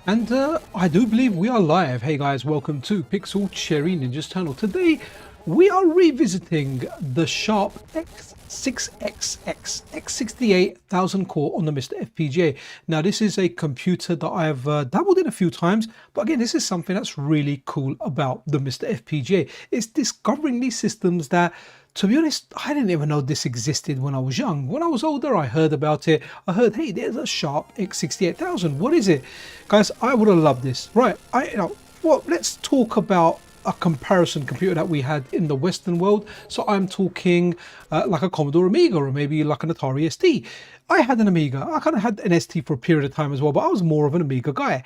And I do believe we are live. Hey guys, welcome to Pixel Cherry Ninja's channel. Today we are revisiting the Sharp X6XX X68000 core on the MiSTer FPGA. Now this is a computer that I've dabbled in a few times, but again this is something that's really cool about the MiSTer FPGA. It's discovering these systems that, to be honest, I didn't even know this existed when I was young. When I was older, I heard about it. I heard, hey, there's a Sharp X68000. What is it? Guys, I would have loved this. Right, let's talk about a comparison computer that we had in the Western world. So I'm talking like a Commodore Amiga or maybe like an Atari ST. I had an Amiga. I kind of had an ST for a period of time as well, but I was more of an Amiga guy.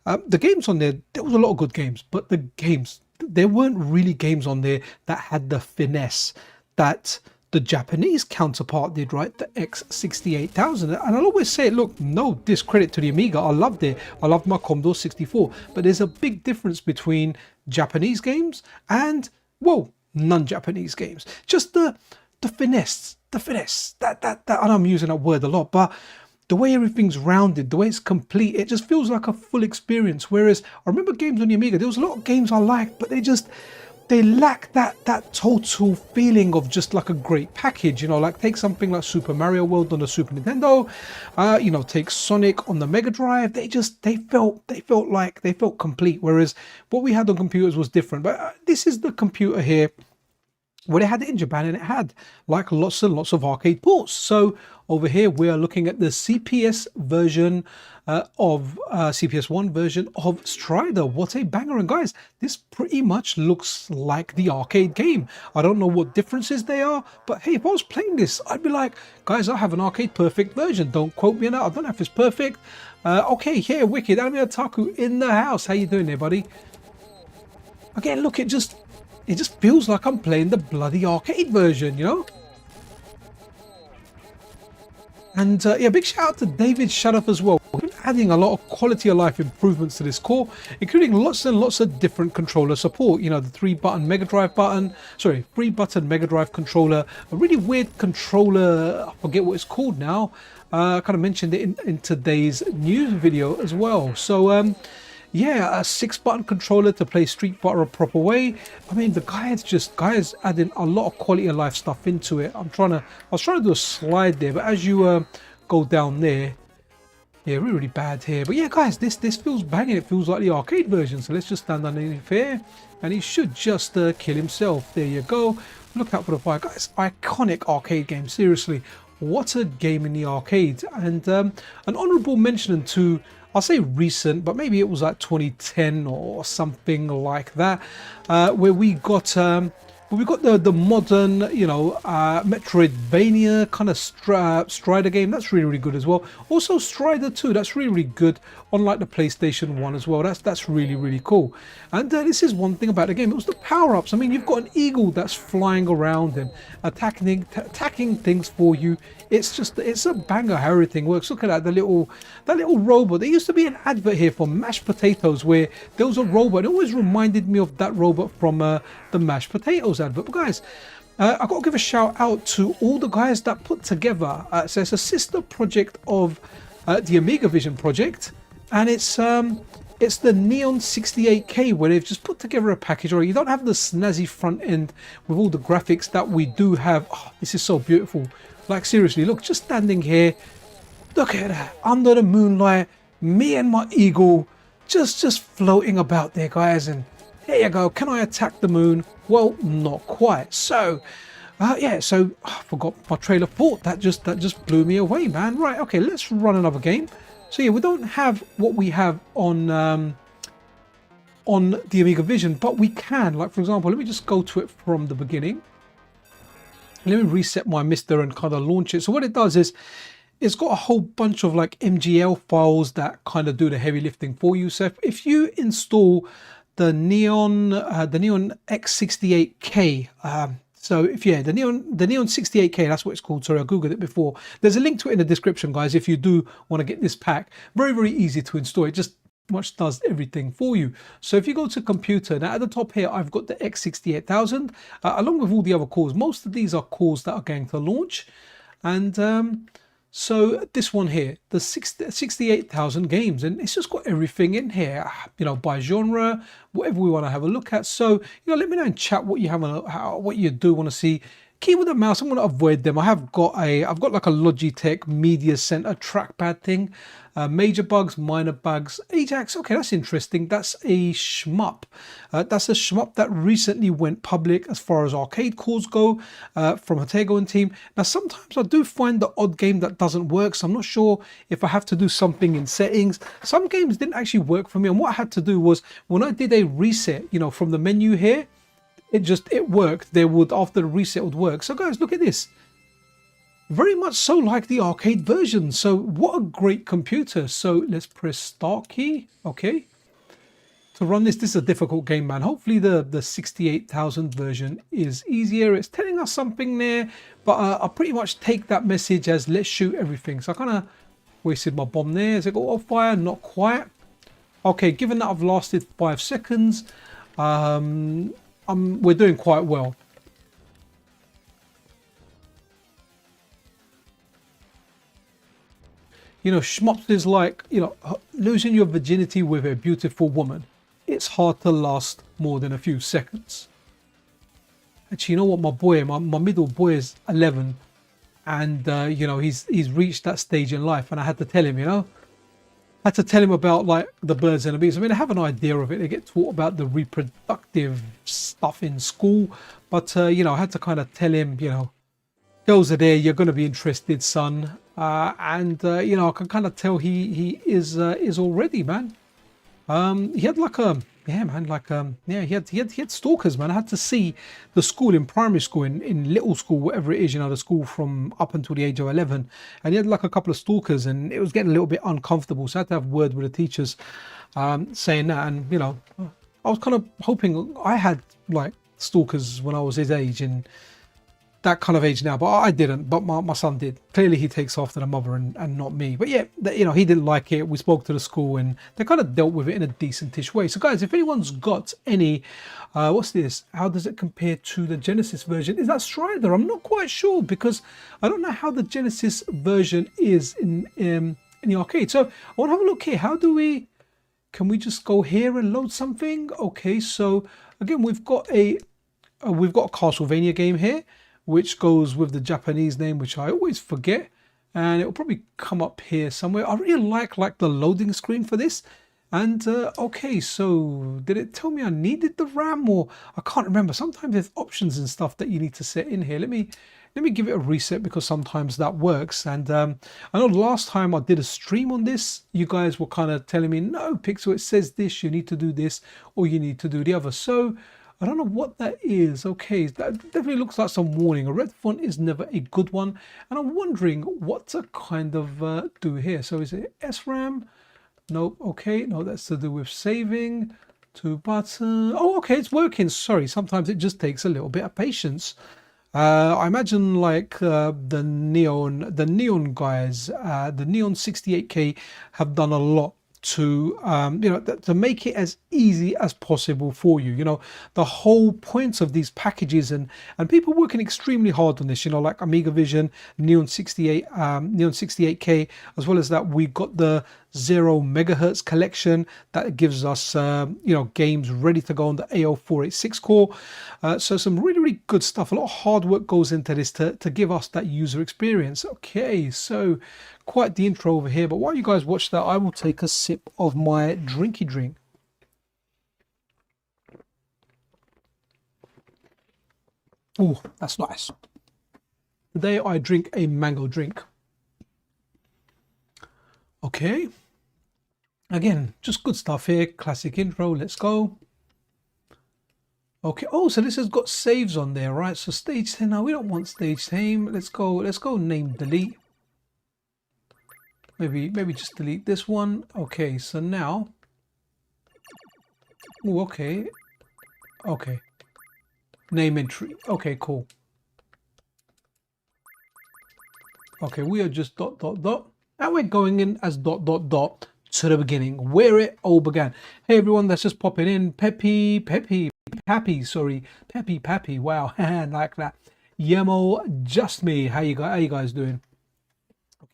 The games on there was a lot of good games, but there weren't really games on there that had the finesse that the Japanese counterpart did, right? The X68000. And I'll always say, look, no discredit to the Amiga. I loved it. I loved my Commodore 64. But there's a big difference between Japanese games and, well, non-Japanese games. Just the finesse, that and I'm using that word a lot, but the way everything's rounded, the way it's complete, it just feels like a full experience. Whereas I remember games on the Amiga, there was a lot of games I liked, but they lack that total feeling of just like a great package. You know, like take something like Super Mario World on the Super Nintendo, take Sonic on the Mega Drive. They felt complete. Whereas what we had on computers was different. But this is the computer here. Well, they had it in Japan and it had like lots and lots of arcade ports. So over here we are looking at the CPS version CPS1 version of Strider. What a banger. And guys, this pretty much looks like the arcade game. I don't know what differences they are, but hey, if I was playing this, I'd be like, guys, I have an arcade perfect version. Don't quote me on that. I don't know if it's perfect. Okay, here, wicked. Aleem Tayyab in the house. How you doing there, buddy? Again, look, it just feels like I'm playing the bloody arcade version, you know? And yeah, big shout out to David Shadoff as well. We've been adding a lot of quality of life improvements to this core, including lots and lots of different controller support. You know, the 3-button Mega Drive controller, a really weird controller, I forget what it's called now. I kind of mentioned it in today's news video as well. So yeah, a 6-button controller to play Street Fighter a proper way. I mean, the guys adding a lot of quality of life stuff into it. I was trying to do a slide there, but as you go down there, yeah, really bad here. But yeah, guys, this feels banging. It feels like the arcade version. So let's just stand underneath here, and he should just kill himself. There you go. Look out for the fire, guys. Iconic arcade game. Seriously, what a game in the arcade. And an honourable mention to, I'll say recent, but maybe it was like 2010 or something like that, where we got the modern, Metroidvania kind of Strider game. That's really good as well. Also Strider 2, that's really good on like the PlayStation 1 as well. That's really cool. And this is one thing about the game. It was the power-ups. I mean, you've got an eagle that's flying around and attacking things for you. It's a banger how everything works. Look at that, that little robot. There used to be an advert here for mashed potatoes where there was a robot. It always reminded me of that robot from the mashed potatoes advert. But guys, I've got to give a shout out to all the guys that put together. So it's a sister project of the Amiga Vision project, and it's the Neon 68K, where they've just put together a package. Or you don't have the snazzy front end with all the graphics that we do have. Oh, this is so beautiful. Like seriously, look, just standing here, look at that, under the moonlight, me and my eagle just floating about there, guys. And there you go. Can I attack the moon? Well, not quite. So yeah, so I forgot my trailer thought. That just blew me away, man. Right, okay, let's run another game. So yeah, we don't have what we have on the Amiga Vision, but we can, like for example, let me just go to it from the beginning. Let me reset my MiSTer and kind of launch it. So what it does is it's got a whole bunch of like MGL files that kind of do the heavy lifting for you. So if you install the Neon X68K, so if the Neon 68K, that's what it's called. Sorry, I googled it before. There's a link to it in the description, guys, if you do want to get this pack. Very easy to install. It just much does everything for you. So if you go to computer, now at the top here I've got the X68000 along with all the other cores. Most of these are cores that are going to launch, and So this one here, the 68,000 games, and it's just got everything in here, you know, by genre, whatever we want to have a look at. So, you know, let me know in chat what you have, what you do want to see. Keyboard and mouse, I'm going to avoid them. I've got like a Logitech Media Center trackpad thing. Major bugs, minor bugs. Ajax, okay, that's interesting. That's a shmup. That's a shmup that recently went public as far as arcade cores go, from Hatego and team. Now, sometimes I do find the odd game that doesn't work, so I'm not sure if I have to do something in settings. Some games didn't actually work for me, and what I had to do was, when I did a reset, you know, from the menu here, it worked. After the reset would work. So guys, look at this. Very much so like the arcade version. So what a great computer. So let's press start key. Okay. To run this is a difficult game, man. Hopefully the 68,000 version is easier. It's telling us something there, but I pretty much take that message as let's shoot everything. So I kind of wasted my bomb there. Has it got off fire? Not quite. Okay, given that I've lasted 5 seconds, we're doing quite well. You know, shmups is like, you know, losing your virginity with a beautiful woman. It's hard to last more than a few seconds. Actually, you know what, my middle boy is 11, and you know, he's reached that stage in life, and I had to tell him, you know, I had to tell him about like the birds and the bees. I mean, I have an idea of it. They get taught about the reproductive stuff in school, but you know, I had to kind of tell him, you know, girls are there. You're going to be interested, son. And you know, I can kind of tell he is already, man. He had like a he had stalkers, man. I had to see the school in primary school, in little school, whatever it is, you know, the school from up until the age of 11, and he had like a couple of stalkers, and it was getting a little bit uncomfortable, so I had to have a word with the teachers, saying that. And you know, I was kind of hoping I had like stalkers when I was his age, and that kind of age now, but I didn't, but my son did. Clearly he takes after the mother and not me. But yeah, you know, he didn't like it. We spoke to the school and they kind of dealt with it in a decentish way. So guys, if anyone's got any, what's this? How does it compare to the Genesis version? Is that Strider? I'm not quite sure, because I don't know how the Genesis version is in the arcade. So I want to have a look here. How do we, can we just go here and load something? Okay, so again, we've got a Castlevania game here, which goes with the Japanese name, which I always forget, and it will probably come up here somewhere. I really like the loading screen for this. And okay, so did it tell me I needed the RAM, or I can't remember. Sometimes there's options and stuff that you need to set in here. Let me give it a reset, because sometimes that works. And I know the last time I did a stream on this, you guys were kind of telling me, no, Pixel, it says this, you need to do this, or you need to do the other. So I don't know what that is. Okay, that definitely looks like some warning. A red font is never a good one. And I'm wondering what to kind of do here. So is it SRAM? Nope. Okay, no, that's to do with saving. To button. Oh, okay, it's working. Sorry, sometimes it just takes a little bit of patience. I imagine like the Neon guys, the Neon 68K have done a lot to you know, to make it as easy as possible for you. You know, the whole point of these packages, and people working extremely hard on this, you know, like Amiga Vision, Neon 68K, as well as that we got the 0 megahertz collection that gives us you know, games ready to go on the AO486 core. So some really good stuff. A lot of hard work goes into this to give us that user experience. Okay, so quite the intro over here, but while you guys watch that, I will take a sip of my drinky drink. Oh, that's nice. Today I drink a mango drink. Okay, again, just good stuff here. Classic intro. Let's go. Okay. Oh, so this has got saves on there, right? So stage 10. Now we don't want stage 10. Let's go name delete. Maybe just delete this one. Okay, so now. Oh, okay. Okay. Name entry. Okay, cool. Okay, we are just ... And we're going in as ... to the beginning, where it all began. Hey everyone, that's just popping in. Pappy, sorry. Pappy, wow, like that. Yemo, just me. How you guys doing?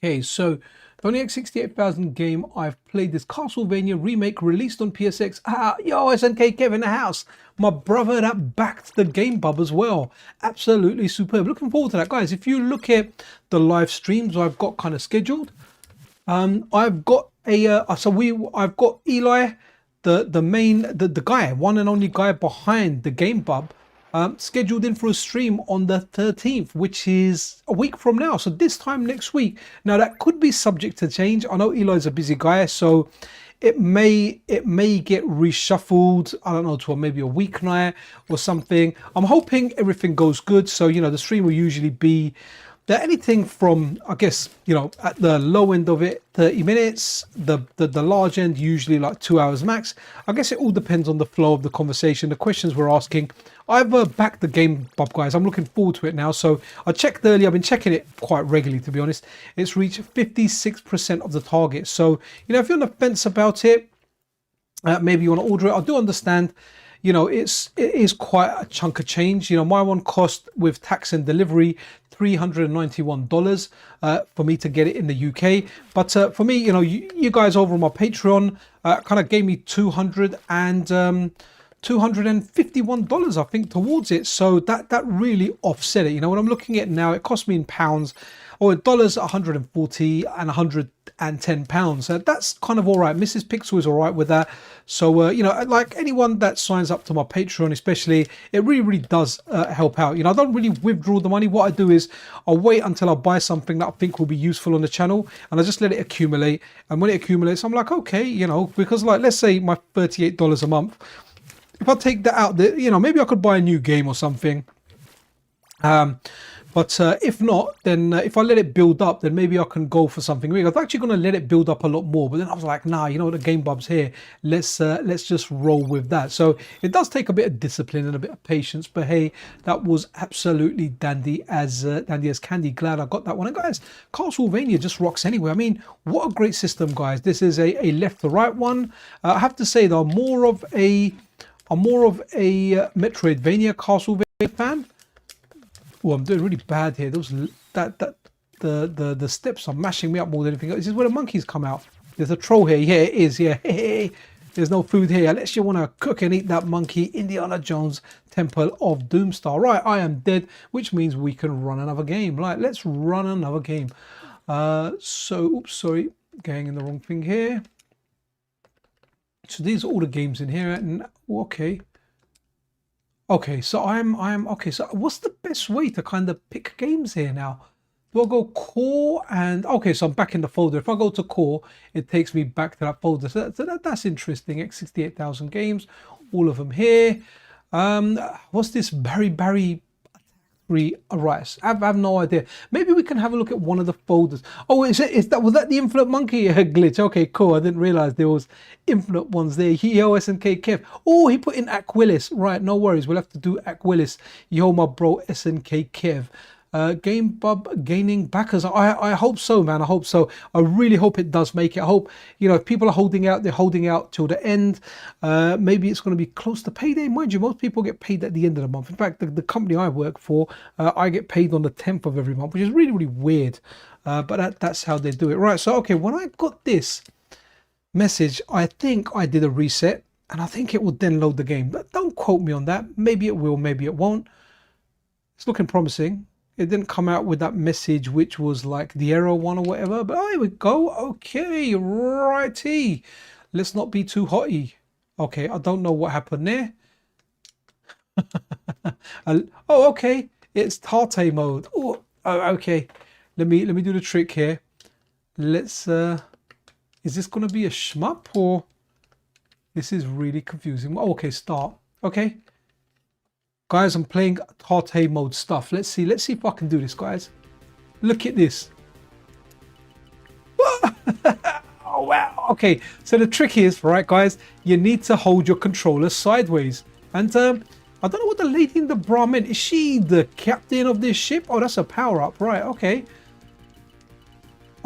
Okay, so the only X68000 game I've played is Castlevania Remake, released on PSX. Yo, SNK Kev in the house. My brother that backed the game bub as well. Absolutely superb. Looking forward to that, guys. If you look at the live streams I've got kind of scheduled, I've got I've got Eli, the guy, one and only guy behind the game bub, scheduled in for a stream on the 13th, which is a week from now. So this time next week. Now that could be subject to change. I know Eli's a busy guy, so it may get reshuffled. I don't know, to maybe a weeknight or something. I'm hoping everything goes good. So, you know, the stream will usually be anything from, I guess, you know, at the low end of it, 30 minutes, the large end, usually like 2 hours max. I guess it all depends on the flow of the conversation, the questions we're asking. I've backed the game bub, guys. I'm looking forward to it now. So I checked earlier. I've been checking it quite regularly, to be honest. It's reached 56% of the target. So, you know, if you're on the fence about it, maybe you want to order it. I do understand, you know, it is quite a chunk of change. You know, my one cost with tax and delivery $391 for me to get it in the UK. But for me, you know, you guys over on my Patreon kind of gave me $251, I think, towards it. So that really offset it. You know, when I'm looking at it now, it cost me in pounds or dollars, 140 and 110 pounds. That's kind of all right. Mrs. Pixel is all right with that. So, you know, like anyone that signs up to my Patreon, especially, it really does help out. You know, I don't really withdraw the money. What I do is I'll wait until I buy something that I think will be useful on the channel, and I just let it accumulate. And when it accumulates, I'm like, okay, you know, because like, let's say my $38 a month, if I take that out, you know, maybe I could buy a new game or something. But if not, then if I let it build up, then maybe I can go for something big. I was actually going to let it build up a lot more, but then I was like, nah, you know, the game bub's here. Let's just roll with that. So it does take a bit of discipline and a bit of patience, but hey, that was absolutely dandy as candy. Glad I got that one. And guys, Castlevania just rocks anyway. I mean, what a great system, guys. This is a left to right one. I have to say though, I'm more of a Metroidvania Castlevania fan. Oh, I'm doing really bad here. The steps are mashing me up more than anything else. This is where the monkeys come out. There's a troll here. Yeah, it is. Yeah. There's no food here unless you want to cook and eat that monkey. Indiana Jones Temple of Doomstar. Right, I am dead, which means we can run another game. Right, let's run another game. Oops, sorry, going in the wrong thing here. So these are all the games in here. And okay. Okay, so okay. So what's the best way to kind of pick games here now? Do I go core and okay? So I'm back in the folder. If I go to core, it takes me back to that folder. So that's interesting. X68000 games, all of them here. What's this? Barry Rice. I have no idea. Maybe we can have a look at one of the folders. Oh, was that the Infinite Monkey glitch? Okay, cool. I didn't realize there was infinite ones there. Yo, SNK Kev. Oh, he put in Aquilus. Right, no worries. We'll have to do Aquilus. Yo, my bro, SNK Kev. Game bub gaining backers. I hope so, man. I hope so. I really hope it does make it. I hope, you know, if people are holding out, they're holding out till the end. Maybe it's going to be close to payday. Mind you, most people get paid at the end of the month. In fact, the company I work for, I get paid on the 10th of every month, which is really weird. But that's how they do it. Right. So, okay, when I got this message, I think I did a reset, and I think it will then load the game. But don't quote me on that. Maybe it will, maybe it won't. It's looking promising. It didn't come out with that message, which was like the error one or whatever. But oh, here we go. Okay, righty. Let's not be too hotty. Okay, I don't know what happened there. Oh, okay. It's Tate mode. Oh, okay. Let me do the trick here. Let's. Is this gonna be a shmup or? This is really confusing. Oh, okay, start. Okay. Guys, I'm playing Tate mode stuff. Let's see if I can do this, guys. Look at this. Oh, wow. Okay, so the trick is, right, guys, you need to hold your controller sideways. And I don't know what the lady in the bra meant. Is she the captain of this ship? Oh, that's a power-up. Right, okay.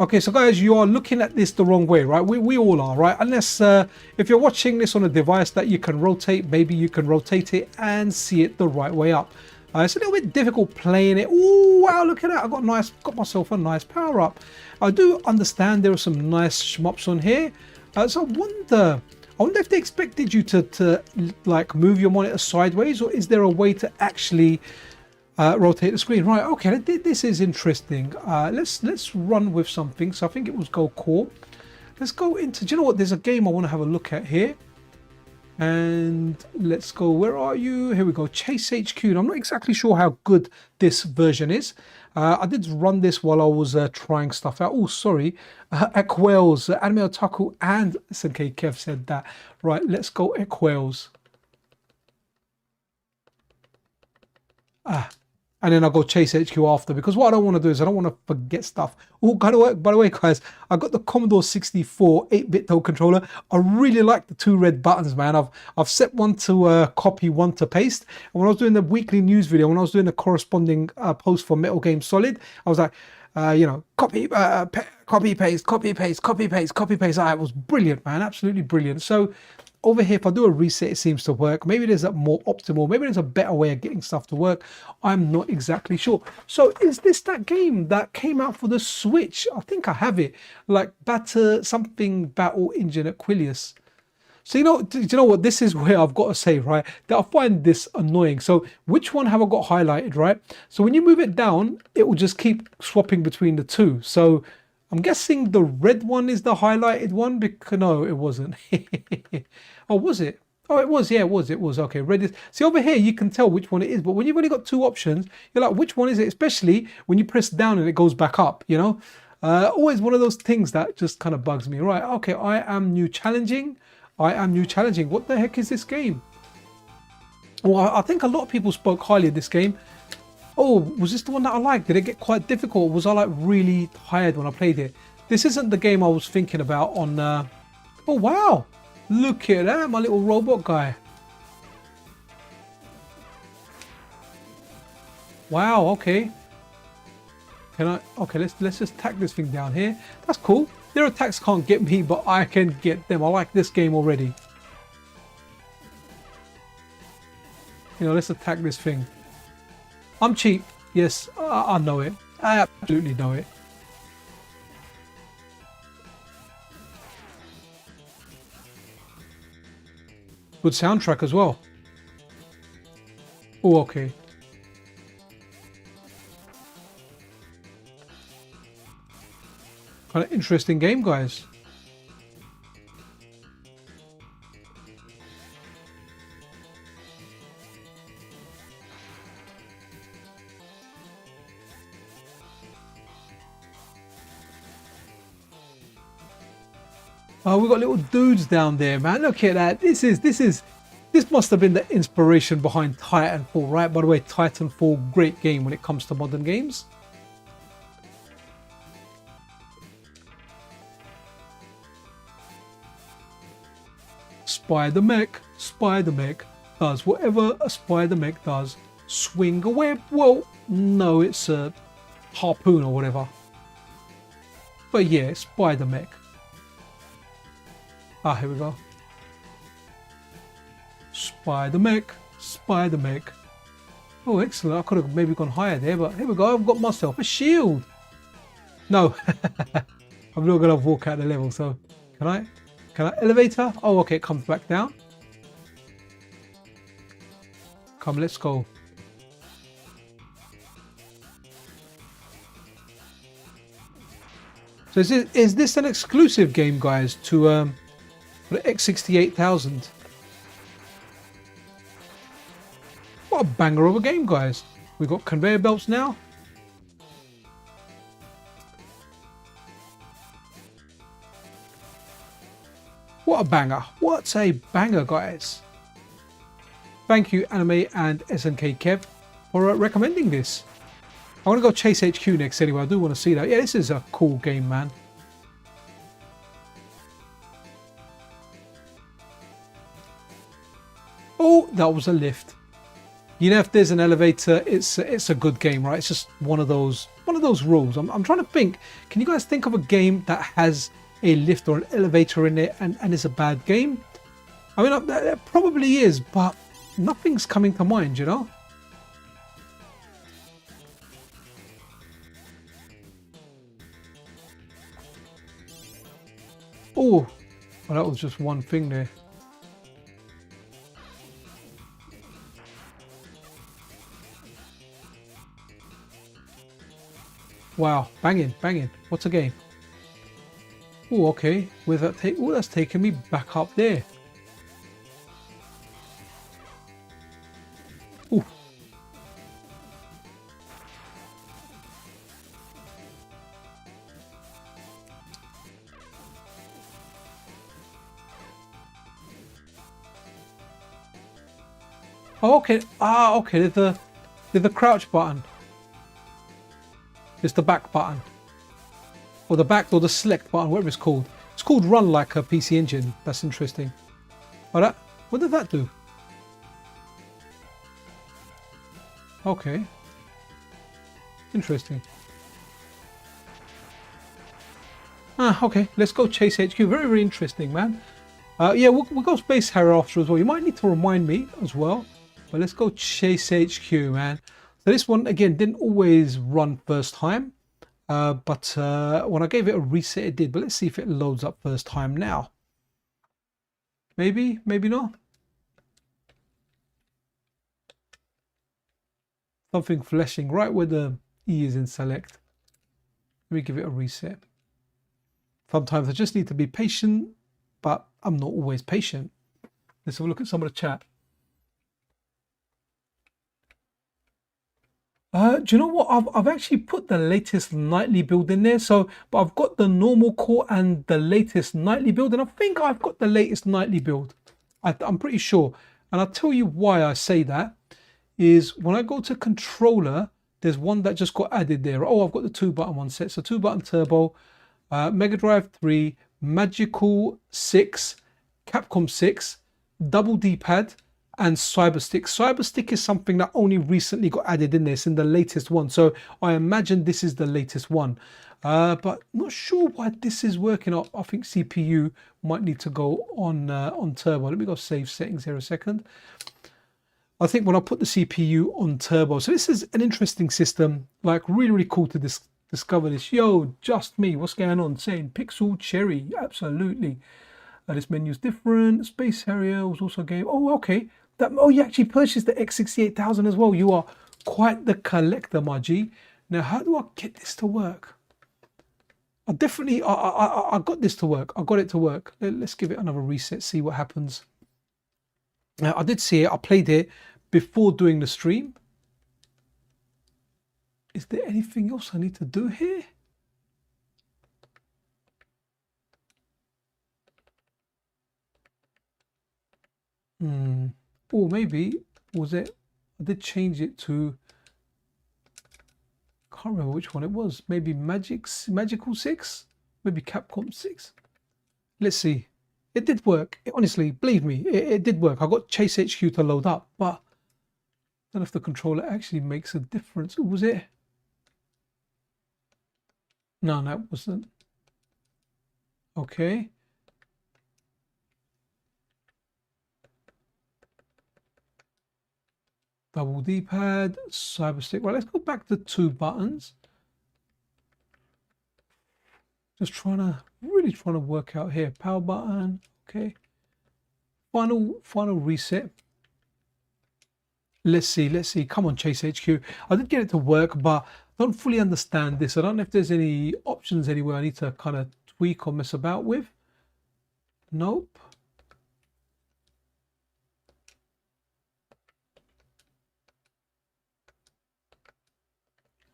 Okay, so guys, you are looking at this the wrong way, right? We all are, right? Unless if you're watching this on a device that you can rotate, maybe you can rotate it and see it the right way up. It's a little bit difficult playing it. Oh wow, look at that! Got myself a nice power up. I do understand there are some nice shmups on here. So I wonder if they expected you to like move your monitor sideways, or is there a way to actually rotate the screen? Right, okay, this is interesting. Let's run with something. So I think it was Gold Core. Let's go into, do you know what? There's a game I want to have a look at here. And let's go, where are you? Here we go, Chase HQ. And I'm not exactly sure how good this version is. I did run this while I was trying stuff out. Oh, sorry. Equels, Anime Otaku and SNK Kev said that. Right, let's go Equels. And then I'll go Chase HQ after, because what I don't want to do is I don't want to forget stuff. Oh, by the way, guys, I got the Commodore 64 8-bit toe controller. I really like the two red buttons, man. I've set one to copy, one to paste. And when I was doing the weekly news video, when I was doing the corresponding post for Metal Game Solid, I was like, you know, copy, paste, copy, paste, copy, paste, copy, paste. It was brilliant, man. Absolutely brilliant. So over here, if I do a reset, it seems to work. Maybe there's a more optimal, maybe there's a better way of getting stuff to work. I'm not exactly sure. So is this that game that came out for the Switch? I think I have it. Like Battle Engine Aquilius. So do you know what? This is where I've got to say, right, that I find this annoying. So which one have I got highlighted, right? So when you move it down, it will just keep swapping between the two. So I'm guessing the red one is the highlighted one, because no, it wasn't. Oh, was it? Oh, it was. Yeah, it was. Okay, red is. See, over here, you can tell which one it is. But when you've only got two options, you're like, which one is it? Especially when you press down and it goes back up, you know? Always one of those things that just kind of bugs me. Right, okay, I am new challenging. What the heck is this game? Well, I think a lot of people spoke highly of this game. Oh, was this the one that I liked? Did it get quite difficult? Was I like really tired when I played it? This isn't the game I was thinking about on... Oh, wow. Look at that, my little robot guy. Wow, okay. Okay, let's just tack this thing down here. That's cool. Their attacks can't get me, but I can get them. I like this game already. You know, let's attack this thing. I'm cheap. Yes, I know it. I absolutely know it. Good soundtrack as well. Oh, okay. Kind of interesting game, guys. Oh, we got little dudes down there, man. Look at that. This must have been the inspiration behind Titanfall, right? By the way, Titanfall, great game when it comes to modern games. Spider-Mech does whatever a Spider-Mech does. Swing a web. Well, no, it's a harpoon or whatever. But yeah, Spider-Mech. Ah, here we go. Spider-Mech. Oh, excellent. I could have maybe gone higher there, but here we go. I've got myself a shield. No, I'm not gonna walk out the level. So, can I elevator? Oh, okay. It comes back down. Come, let's go. So is this an exclusive game, guys, to the X68000? What a banger of a game, guys. We've got conveyor belts now. What a banger. What a banger, guys. Thank you, Anime and SNK Kev, for recommending this. I want to go Chase HQ next anyway. I do want to see that. Yeah, this is a cool game, man. Oh, that was a lift. You know, if there's an elevator, it's a good game, right? It's just one of those rules. I'm trying to think. Can you guys think of a game that has a lift or an elevator in it and it's a bad game? I mean, there probably is, but nothing's coming to mind, you know? Oh, well, that was just one thing there. Wow, banging, banging. What's a game? Oh, okay. Where's that take? Oh, that's taking me back up there. Oh. Oh, okay. Ah, okay. There's the crouch button. It's the back button, or the back, or the select button, whatever it's called. It's called Run Like a PC Engine. That's interesting. Oh, that. What did that do? Okay. Interesting. Ah, okay. Let's go chase HQ. Very, very interesting, man. Yeah, we'll go Space Harrier after as well. You might need to remind me as well. But let's go chase HQ, man. So this one, again, didn't always run first time. But when I gave it a reset, it did. But let's see if it loads up first time now. Maybe, maybe not. Something flashing right where the E is in select. Let me give it a reset. Sometimes I just need to be patient, but I'm not always patient. Let's have a look at some of the chat. Do you know what? I've actually put the latest nightly build in there. So, but I've got the normal core and the latest nightly build, and I think I've got the latest nightly build. I'm pretty sure. And I'll tell you why I say that is when I go to controller, there's one that just got added there. Oh, I've got the 2-button one set. So 2-button turbo, Mega Drive 3, Magical 6, Capcom 6, double D-pad, and Cyberstick. Cyberstick is something that only recently got added in this, in the latest one. So I imagine this is the latest one. But not sure why this is working. I think CPU might need to go on turbo. Let me go save settings here a second. I think when I put the CPU on turbo, so this is an interesting system, like really, really cool to discover this. Yo, just me, what's going on? Saying Pixel Cherry, absolutely. This menu's different. Space Harrier was also a game. Oh, okay. Oh, you actually purchased the X68000 as well. You are quite the collector, my G. Now, how do I get this to work? I got this to work. I got it to work. Let's give it another reset, see what happens. Now, I did see it. I played it before doing the stream. Is there anything else I need to do here? Or maybe, was it, I did change it to, can't remember which one it was. Maybe Magical 6? Maybe Capcom 6? Let's see. It did work. Honestly, believe me, it did work. I got Chase HQ to load up, but I don't know if the controller actually makes a difference. Or was it? No, that wasn't. Okay. Double D-pad, Cyberstick. Right, let's go back to 2 buttons. Just really trying to work out here. Power button, okay. Final reset. Let's see. Come on, Chase HQ. I did get it to work, but I don't fully understand this. I don't know if there's any options anywhere I need to kind of tweak or mess about with. Nope.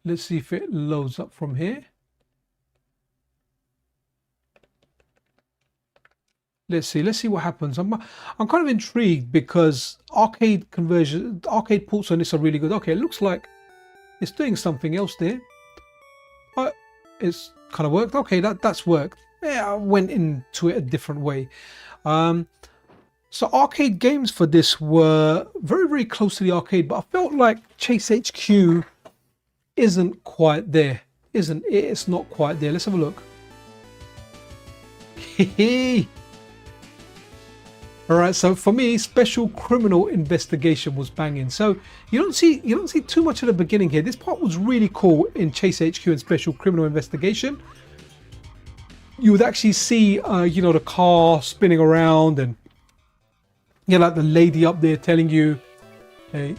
Let's see if it loads up from here. Let's see what happens. I'm kind of intrigued because arcade ports on this are really good. Okay, it looks like it's doing something else there. But it's kind of worked. Okay, that's worked. Yeah, I went into it a different way. So arcade games for this were very, very close to the arcade, but I felt like Chase HQ isn't quite there. It's not quite there. Let's have a look. All right, so for me, Special Criminal Investigation was banging. So you don't see too much at the beginning here. This part was really cool in Chase HQ and Special Criminal Investigation. you would actually see, you know, the car spinning around, and you know, like the lady up there telling you, hey,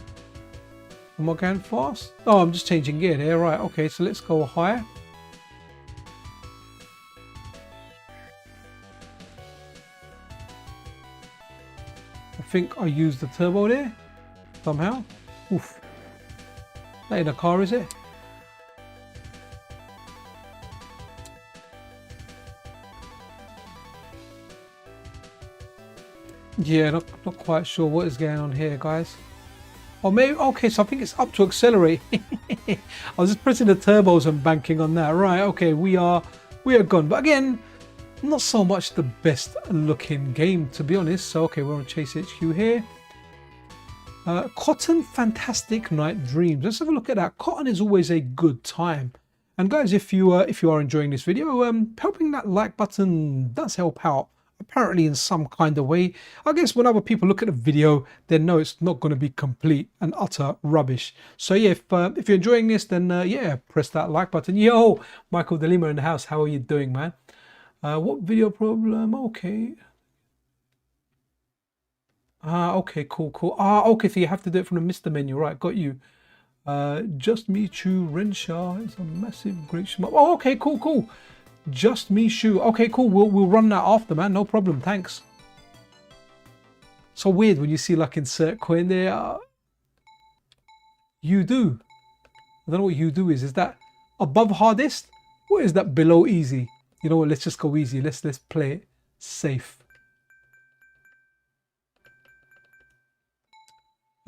am I going fast? Oh, I'm just changing gear there. Right, okay, so let's go higher. I think I used the turbo there somehow. Oof. That ain't a car, is it? Yeah, not quite sure what is going on here, guys. Or maybe, okay, so I think it's up to accelerate. I was just pressing the turbos and banking on that. Right, okay, we are gone. But again, not so much the best looking game, to be honest. So, okay, we're on Chase HQ here. Cotton Fantastic Night Dreams. Let's have a look at that. Cotton is always a good time. And guys, if you are enjoying this video, helping that like button does help out, apparently in some kind of way. I guess when other people look at the video, they know it's not going to be complete and utter rubbish. So yeah, if you're enjoying this, then yeah, press that like button. Yo, Michael De Lima in the house. How are you doing, man? What video problem? Okay. Okay, cool. Okay, so you have to do it from the MiSTer menu, right? Got you. Just Me Chew Renshaw. It's a massive, great shmup. Oh, okay, cool. Just Me Chew. Okay, cool. We'll run that after, man. No problem. Thanks. So weird when you see like insert coin there. You do. I don't know what you do is. Is that above hardest? Or is that below easy? You know what? Let's just go easy. Let's play it safe.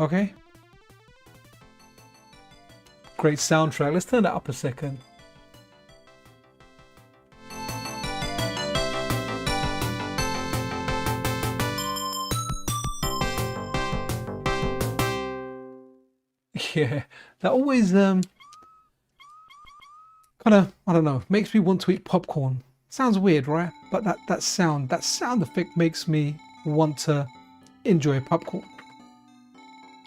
Okay. Great soundtrack. Let's turn that up a second. Yeah, that always kind of, I don't know, makes me want to eat popcorn. Sounds weird, right? But that sound effect makes me want to enjoy popcorn.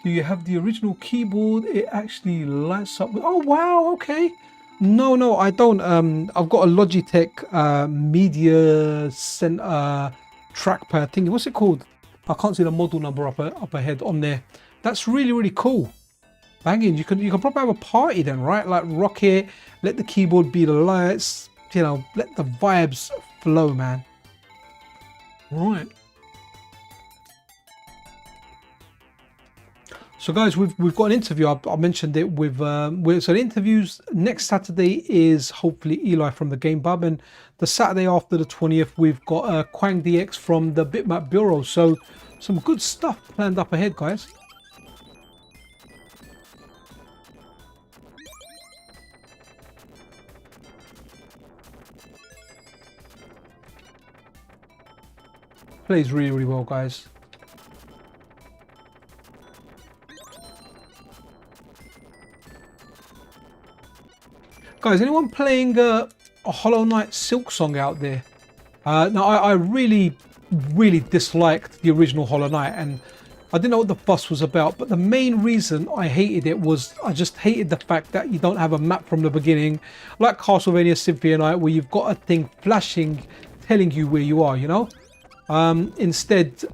Do you have the original keyboard? It actually lights up with, oh wow, okay. No, I don't. I've got a Logitech Media Center trackpad thing. What's it called? I can't see the model number up ahead on there. That's really cool. Banging. You can probably have a party then, right? Like rock it, let the keyboard be the lights, you know, let the vibes flow, man. Right. So guys, we've got an interview. I mentioned it with so the interviews next Saturday is hopefully Eli from the Game Bub, and the Saturday after the 20th we've got Quang DX from the Bitmap Bureau. So some good stuff planned up ahead, guys. Plays really well, guys. Guys, anyone playing a Hollow Knight Silk Song out there? Now, I really disliked the original Hollow Knight, and I didn't know what the fuss was about, but the main reason I hated it was I just hated the fact that you don't have a map from the beginning, like Castlevania Symphony of Night, where you've got a thing flashing, telling you where you are, you know? Instead,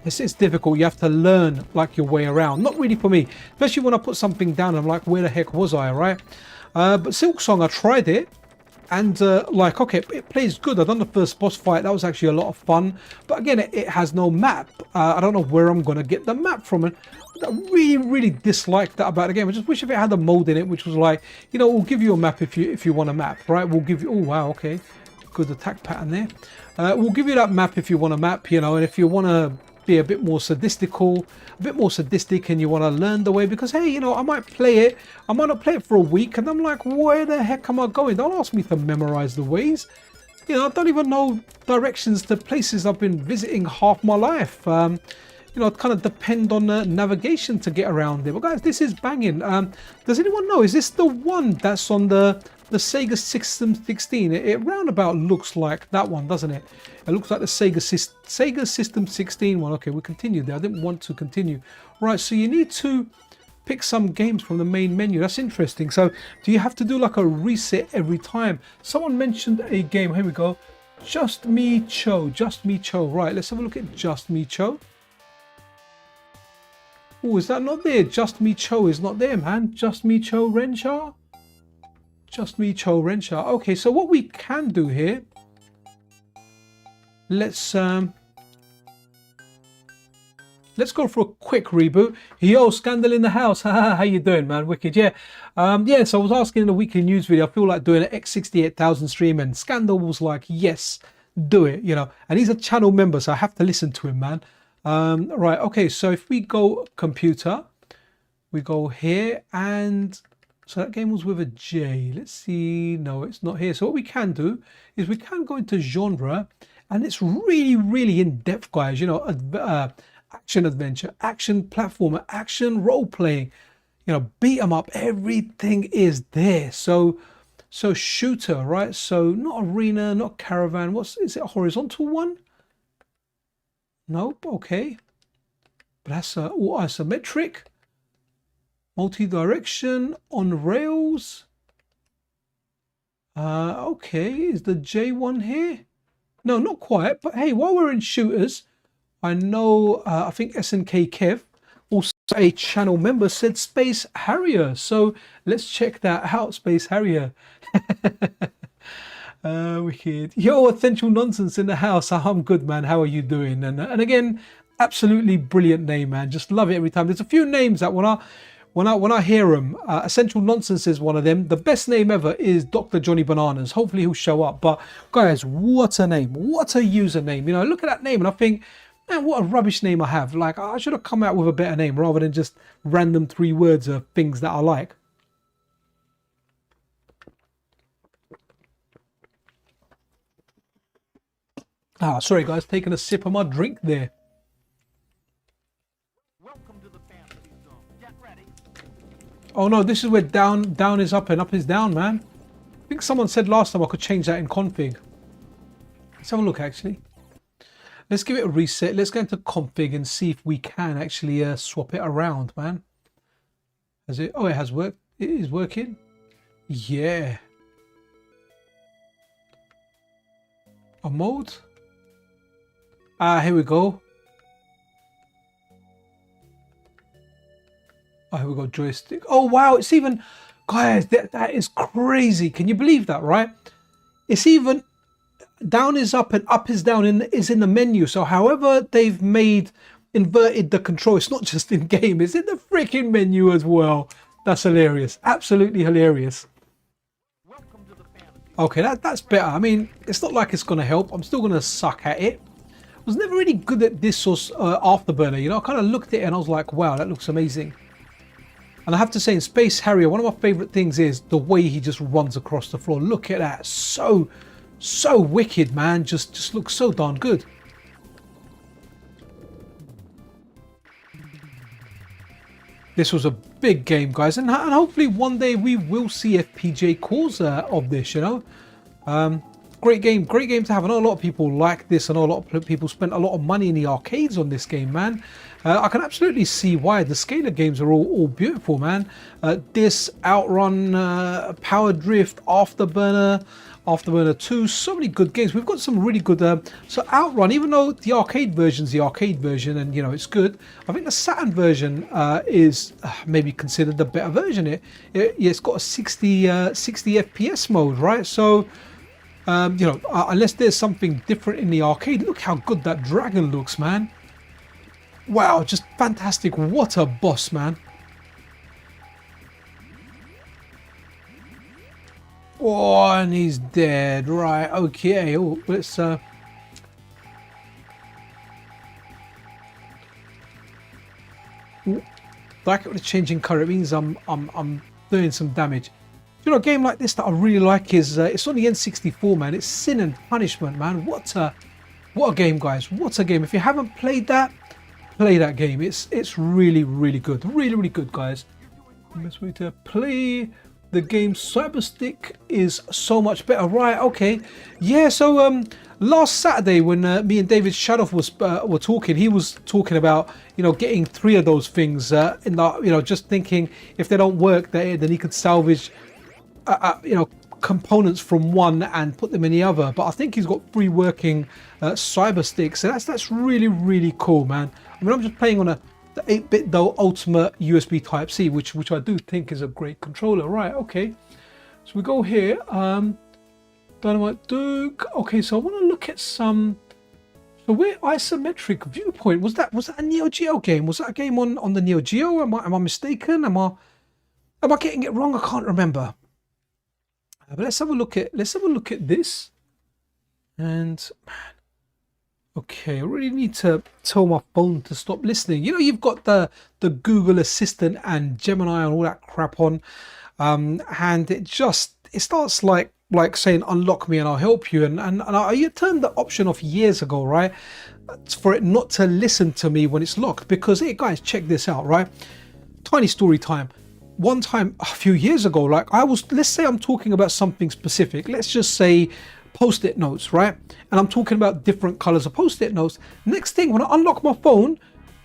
it's difficult. You have to learn like your way around. Not really for me, especially when I put something down. I'm like, where the heck was I, right? But Silk Song, I tried it, and like, okay, it plays good. I've done the first boss fight. That was actually a lot of fun. But again, it has no map. I don't know where I'm gonna get the map from, and I really disliked that about the game. I just wish if it had a mode in it, which was like, you know, we'll give you a map if you want a map, right? We'll give you. Oh wow, okay. Good attack pattern there. We'll give you that map if you want a map, you know, and if you want to be a bit more sadistic and you want to learn the way, because hey, you know, I might play it, I might not play it for a week, and I'm like, where the heck am I going? Don't ask me to memorize the ways. You know, I don't even know directions to places I've been visiting half my life. You know, kind of depend on navigation to get around there. But guys, this is banging. Does anyone know, is this the one that's on the Sega System 16? It roundabout looks like that one, doesn't it? It looks like the Sega System 16 one. Okay, we continued there. I didn't want to continue. Right, so you need to pick some games from the main menu. That's interesting. So do you have to do like a reset every time? Someone mentioned a game. Here we go. Just Me Cho. Just Me Cho. Right, let's have a look at Just Me Cho. Oh, is that not there? Just Me Cho is not there, man. Just Me Cho Rensha. Just Me Cho Rensha. Okay, so what we can do here, let's go for a quick reboot. Yo, Scandal in the house. How you doing, man? Wicked, yeah. Yeah, so I was asking in the weekly news video, I feel like doing an X68000 stream, and Scandal was like, yes, do it, you know. And he's a channel member, so I have to listen to him, man. Right, okay, so if we go computer, we go here, and so that game was with a J. Let's see. No, it's not here. So what we can do is we can go into genre, and it's really, really in depth, guys. You know, action adventure, action platformer, action role playing, you know, beat 'em up. Everything is there. So shooter, right? So not arena, not caravan. Is it a horizontal one? Nope. Okay, but that's all isometric. Multi-direction on rails. Okay, is the J1 here? No, not quite. But hey, while we're in shooters, I know I think SNK Kev, also a channel member, said Space Harrier. So let's check that out, Space Harrier. Wicked. Yo, Essential Nonsense in the house. I'm good, man. How are you doing? And again, absolutely brilliant name, man. Just love it every time. There's a few names that when I hear them, Essential Nonsense is one of them. The best name ever is Dr. Johnny Bananas. Hopefully he'll show up. But guys, what a name. What a username. You know, look at that name and I think, man, what a rubbish name I have. Like, I should have come out with a better name rather than just random 3 words of things that I like. Ah, sorry guys, taking a sip of my drink there. Oh no, this is where down is up and up is down, man. I think someone said last time I could change that in config. Let's have a look actually. Let's give it a reset. Let's go into config and see if we can actually swap it around, man. Has it? Oh, it has worked. It is working. Yeah. A mode. Here we go. Oh, here we go, joystick. Oh wow, it's even, guys, that is crazy. Can you believe that, right? It's even down is up and up is down is in the menu. So however they've inverted the control, it's not just in game, it's in the freaking menu as well. That's hilarious. Absolutely hilarious. Okay, that's better. I mean, it's not like it's going to help. I'm still going to suck at it. I was never really good at this or Afterburner, you know. I kind of looked at it and I was like, wow, that looks amazing. And I have to say, in Space Harrier, one of my favorite things is the way he just runs across the floor. Look at that. So wicked, man. Just looks so darn good. This was a big game, guys. And hopefully one day we will see FPGA cores of this, you know. Great game to have. I know a lot of people like this. I know a lot of people spent a lot of money in the arcades on this game, man. I can absolutely see why. The Scalar games are all beautiful, man. This, Outrun, Power Drift, Afterburner 2, so many good games. We've got some really good, so Outrun, even though the arcade version's the arcade version and, you know, it's good, I think the Saturn version is maybe considered the better version. It's got a 60 FPS mode, right? So, you know, unless there's something different in the arcade, look how good that dragon looks, man. Wow, just fantastic. What a boss, man. Oh, and he's dead. Right, okay. Oh, let's like it with changing color, it means I'm doing some damage. You know, a game like this that I really like is it's on the N64, man. It's Sin and Punishment, man. What a game, guys. What a game. If you haven't played that, play that game. It's really, really good. Really good, guys. The best way to play the game Cyberstick is so much better. Right, okay. Yeah, so last Saturday when me and David Shadoff were talking, he was talking about, you know, getting 3 of those things in the, you know, just thinking if they don't work then he could salvage you know, components from one and put them in the other, but I think he's got 3 working cyber sticks, so that's really, really cool, man. I mean, I'm just playing on the 8-bit though ultimate USB type C, which I do think is a great controller. Right, okay, so we go here, Dynamite Duke. Okay, so I want to look at some. So where isometric viewpoint, was that a Neo Geo game? Was that a game on the Neo Geo? Am I mistaken? Am I getting it wrong? I can't remember. But let's have a look at this. And man, okay, I really need to tell my phone to stop listening. You know, you've got the Google Assistant and Gemini and all that crap on, and it starts like saying unlock me and I'll help you, and I turned the option off years ago, right, for it not to listen to me when it's locked. Because hey guys, check this out, right? Tiny story time. One time a few years ago, like let's say I'm talking about something specific, let's just say post-it notes, right? And I'm talking about different colors of post-it notes. Next thing, when I unlock my phone,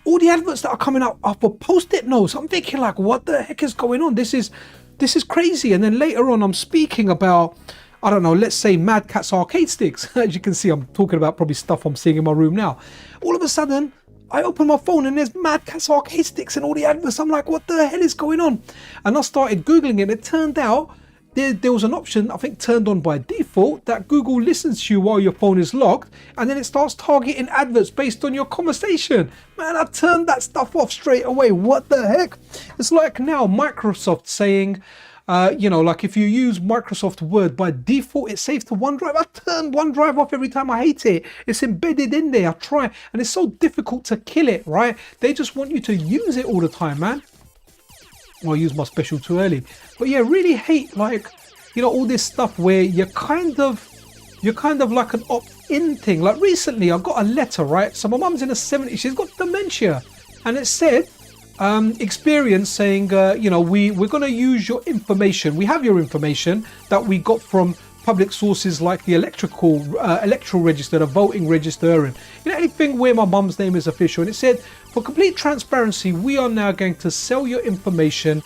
all the adverts that are coming up are for post-it notes. I'm thinking like, what the heck is going on? This is crazy. And then later on, I'm speaking about, I don't know, let's say Mad Catz arcade sticks. As you can see, I'm talking about probably stuff I'm seeing in my room now. All of a sudden, I open my phone and there's Mad Catz arcade sticks and all the adverts. I'm like, what the hell is going on? And I started Googling it. It turned out there was an option, I think turned on by default, that Google listens to you while your phone is locked, and then it starts targeting adverts based on your conversation. Man, I turned that stuff off straight away. What the heck? It's like now Microsoft saying, you know, like if you use Microsoft Word by default, it saves to OneDrive. I turn OneDrive off every time. I hate it. It's embedded in there. I try, and it's so difficult to kill it, right? They just want you to use it all the time, man. Well, I used my special too early. But yeah, really hate, like, you know, all this stuff where you're kind of like an opt-in thing. Like recently I got a letter, right? So my mum's in her 70s, she's got dementia, and it said experience saying, you know, we're going to use your information. We have your information that we got from public sources like the electoral register, the voting register, and you know, anything where my mum's name is official. And it said, for complete transparency, we are now going to sell your information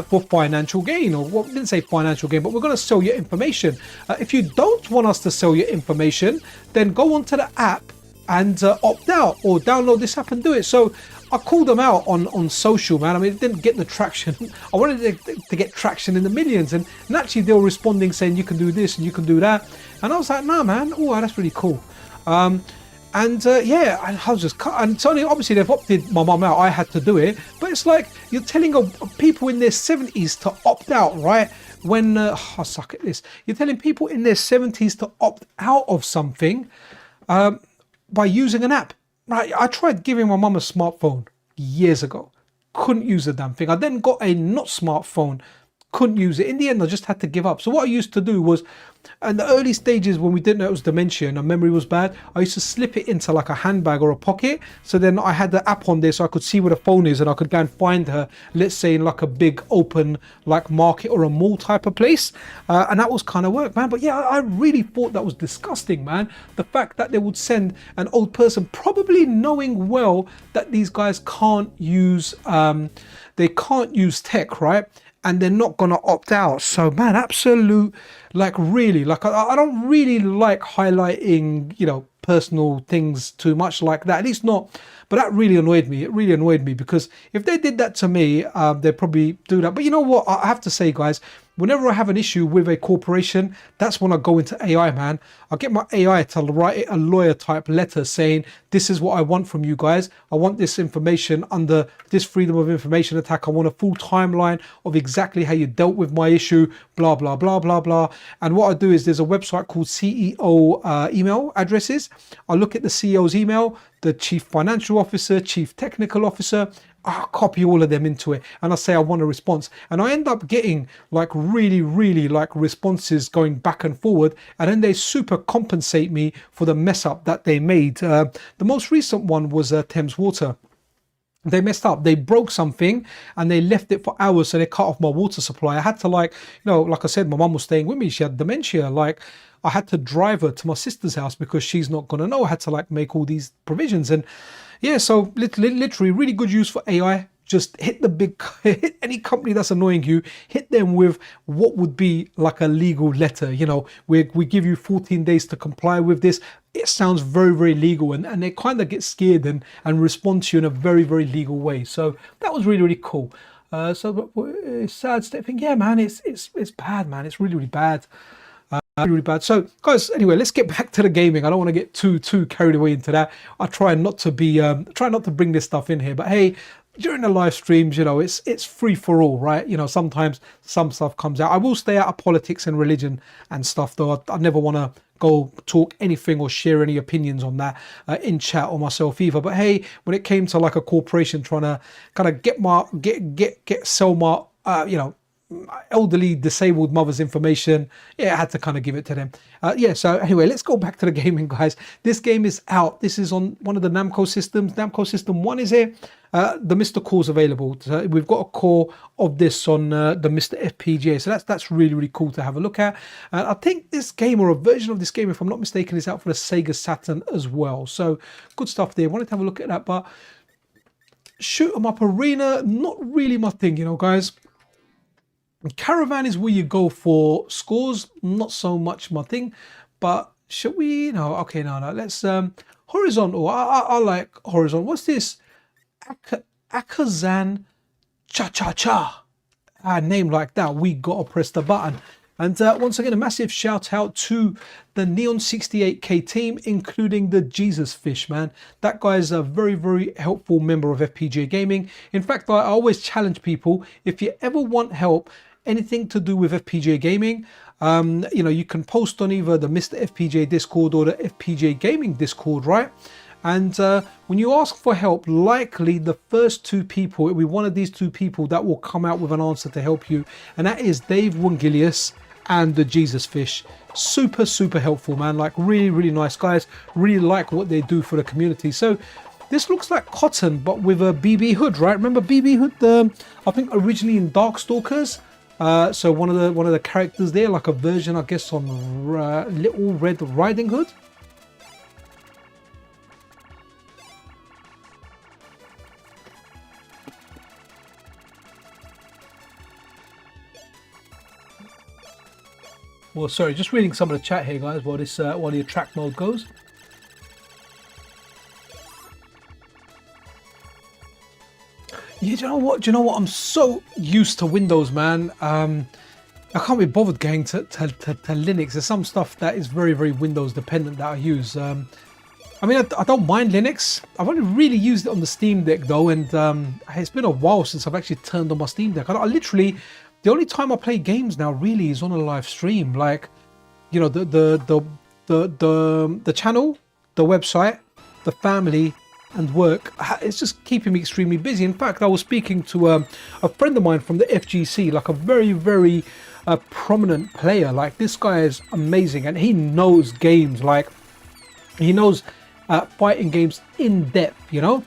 for financial gain. Or well, didn't say financial gain, but we're going to sell your information. If you don't want us to sell your information, then go onto the app and opt out, or download this app and do it. So I called them out on social, man. I mean, it didn't get the traction. I wanted to get traction in the millions, and actually they were responding saying you can do this and you can do that. And I was like, nah, man. Oh, that's really cool. Yeah, and I was just cut. And so obviously they've opted my mum out. I had to do it, but it's like you're telling people in their 70s to opt out, right? When I suck at this. You're telling people in their 70s to opt out of something by using an app. Right, I tried giving my mum a smartphone years ago. Couldn't use the damn thing. I then got a not smartphone. Couldn't use it. In the end, I just had to give up. So what I used to do was, in the early stages when we didn't know it was dementia and our memory was bad, I used to slip it into like a handbag or a pocket. So then I had the app on there so I could see where the phone is and I could go and find her, let's say in like a big open like market or a mall type of place. And that was kind of work, man. But yeah, I really thought that was disgusting, man. The fact that they would send an old person, probably knowing well that these guys can't use, they can't use tech, right? And they're not gonna opt out. So man, absolute, like really, like I don't really like highlighting, you know, personal things too much like that, at least not. But that really annoyed me. It really annoyed me, because if they did that to me, they'd probably do that. But you know what, I have to say, guys, whenever I have an issue with a corporation, that's when I go into AI, man. I get my AI to write a lawyer type letter saying, this is what I want from you guys. I want this information under this freedom of information attack. I want a full timeline of exactly how you dealt with my issue, blah, blah, blah, blah, blah. And what I do is there's a website called CEO email addresses. I look at the CEO's email, the chief financial officer, chief technical officer, I copy all of them into it and I say I want a response, and I end up getting like really like responses going back and forward, and then they super compensate me for the mess up that they made. The most recent one was Thames Water. They messed up. They broke something and they left it for hours, so they cut off my water supply. I had to, like, you know, like I said, my mum was staying with me. She had dementia. Like, I had to drive her to my sister's house because she's not going to know. I had to like make all these provisions. And yeah, so literally really good use for AI. just hit the big, hit any company that's annoying you, hit them with what would be like a legal letter. You know, we give you 14 days to comply with this. It sounds very, very legal, and they kind of get scared and respond to you in a very, very legal way. So that was really, really cool. So sad state thing. Yeah, man, it's bad, man. It's really, really bad. Really bad. So guys, anyway, let's get back to the gaming. I don't want to get too carried away into that. I try not to bring this stuff in here, but hey, during the live streams, you know, it's free for all, right? You know, sometimes some stuff comes out. I will stay out of politics and religion and stuff, though. I never want to go talk anything or share any opinions on that in chat or myself either. But hey, when it came to like a corporation trying to kind of sell my you know, elderly disabled mother's information, yeah, I had to kind of give it to them. Yeah, so anyway, let's go back to the gaming, guys. This game is out. This is on one of the Namco systems. Namco system 1 is here. The MiSTer core is available. So we've got a core of this on the MiSTer FPGA, so that's really, really cool to have a look at. I think this game, or a version of this game, if I'm not mistaken, is out for the Sega Saturn as well. So good stuff there. Wanted to have a look at that, but shoot 'em up arena, not really my thing, you know, guys. Caravan is where you go for scores, not so much my thing. But should we? No, okay, no. Let's horizontal. I like horizontal. What's this? Akazan Cha Cha Cha. A name like that, we gotta press the button. And once again, a massive shout out to the Neon 68K team, including the Jesus Fish, man. That guy is a very, very helpful member of FPGA Gaming. In fact, I always challenge people, if you ever want help, anything to do with FPGA Gaming, you know, you can post on either the MiSTer FPGA Discord or the FPGA Gaming Discord, right? And when you ask for help, likely the first two people, it'll be one of these two people that will come out with an answer to help you. And that is Dave Wongilius and the Jesus Fish. Super, super helpful, man. Like really, really nice guys. Really like what they do for the community. So this looks like Cotton, but with a BB Hood, right? Remember BB Hood, I think originally in Darkstalkers? So one of the characters there, like a version, I guess, on Little Red Riding Hood. Well, sorry, just reading some of the chat here, guys, while the attract mode goes. Yeah, do you know what? I'm so used to Windows, man. I can't be bothered going to Linux. There's some stuff that is very, very Windows dependent that I use. I mean, I don't mind Linux. I've only really used it on the Steam Deck though, and it's been a while since I've actually turned on my Steam Deck. I literally, the only time I play games now really is on a live stream. Like, you know, the channel, the website, the family, and work, it's just keeping me extremely busy. In fact, I was speaking to a friend of mine from the FGC, like a very, very prominent player. Like, this guy is amazing, and he knows games, like he knows fighting games in depth, you know.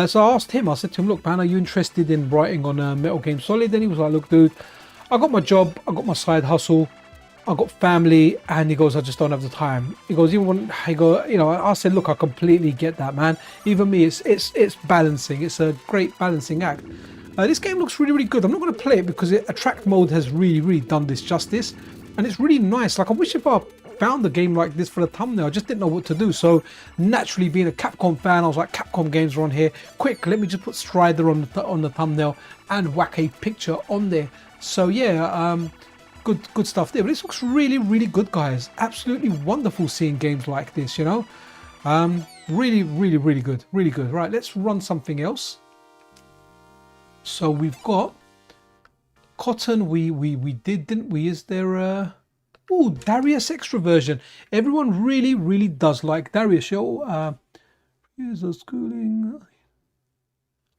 So I asked him, I said to him, look, man, are you interested in writing on Metal Gear Solid? And he was like, look, dude, I got my job, I got my side hustle, I got family, and he goes, I just don't have the time. He goes, even when I go, you know, I said, look, I completely get that, man. Even me, it's balancing. It's a great balancing act. This game looks really, really good. I'm not going to play it because attract mode has really, really done this justice, and it's really nice. Like, I wish if I found a game like this for the thumbnail, I just didn't know what to do. So naturally, being a Capcom fan, I was like, Capcom games are on here. Quick, let me just put Strider on the thumbnail and whack a picture on there. So yeah, good stuff there. But this looks really, really good, guys. Absolutely wonderful seeing games like this, you know. Really, really, really good. Really good. Right, let's run something else. So we've got Cotton. We did, didn't we? Is there a Darius extra version? Everyone really, really does like Darius. Yo, here's a schooling.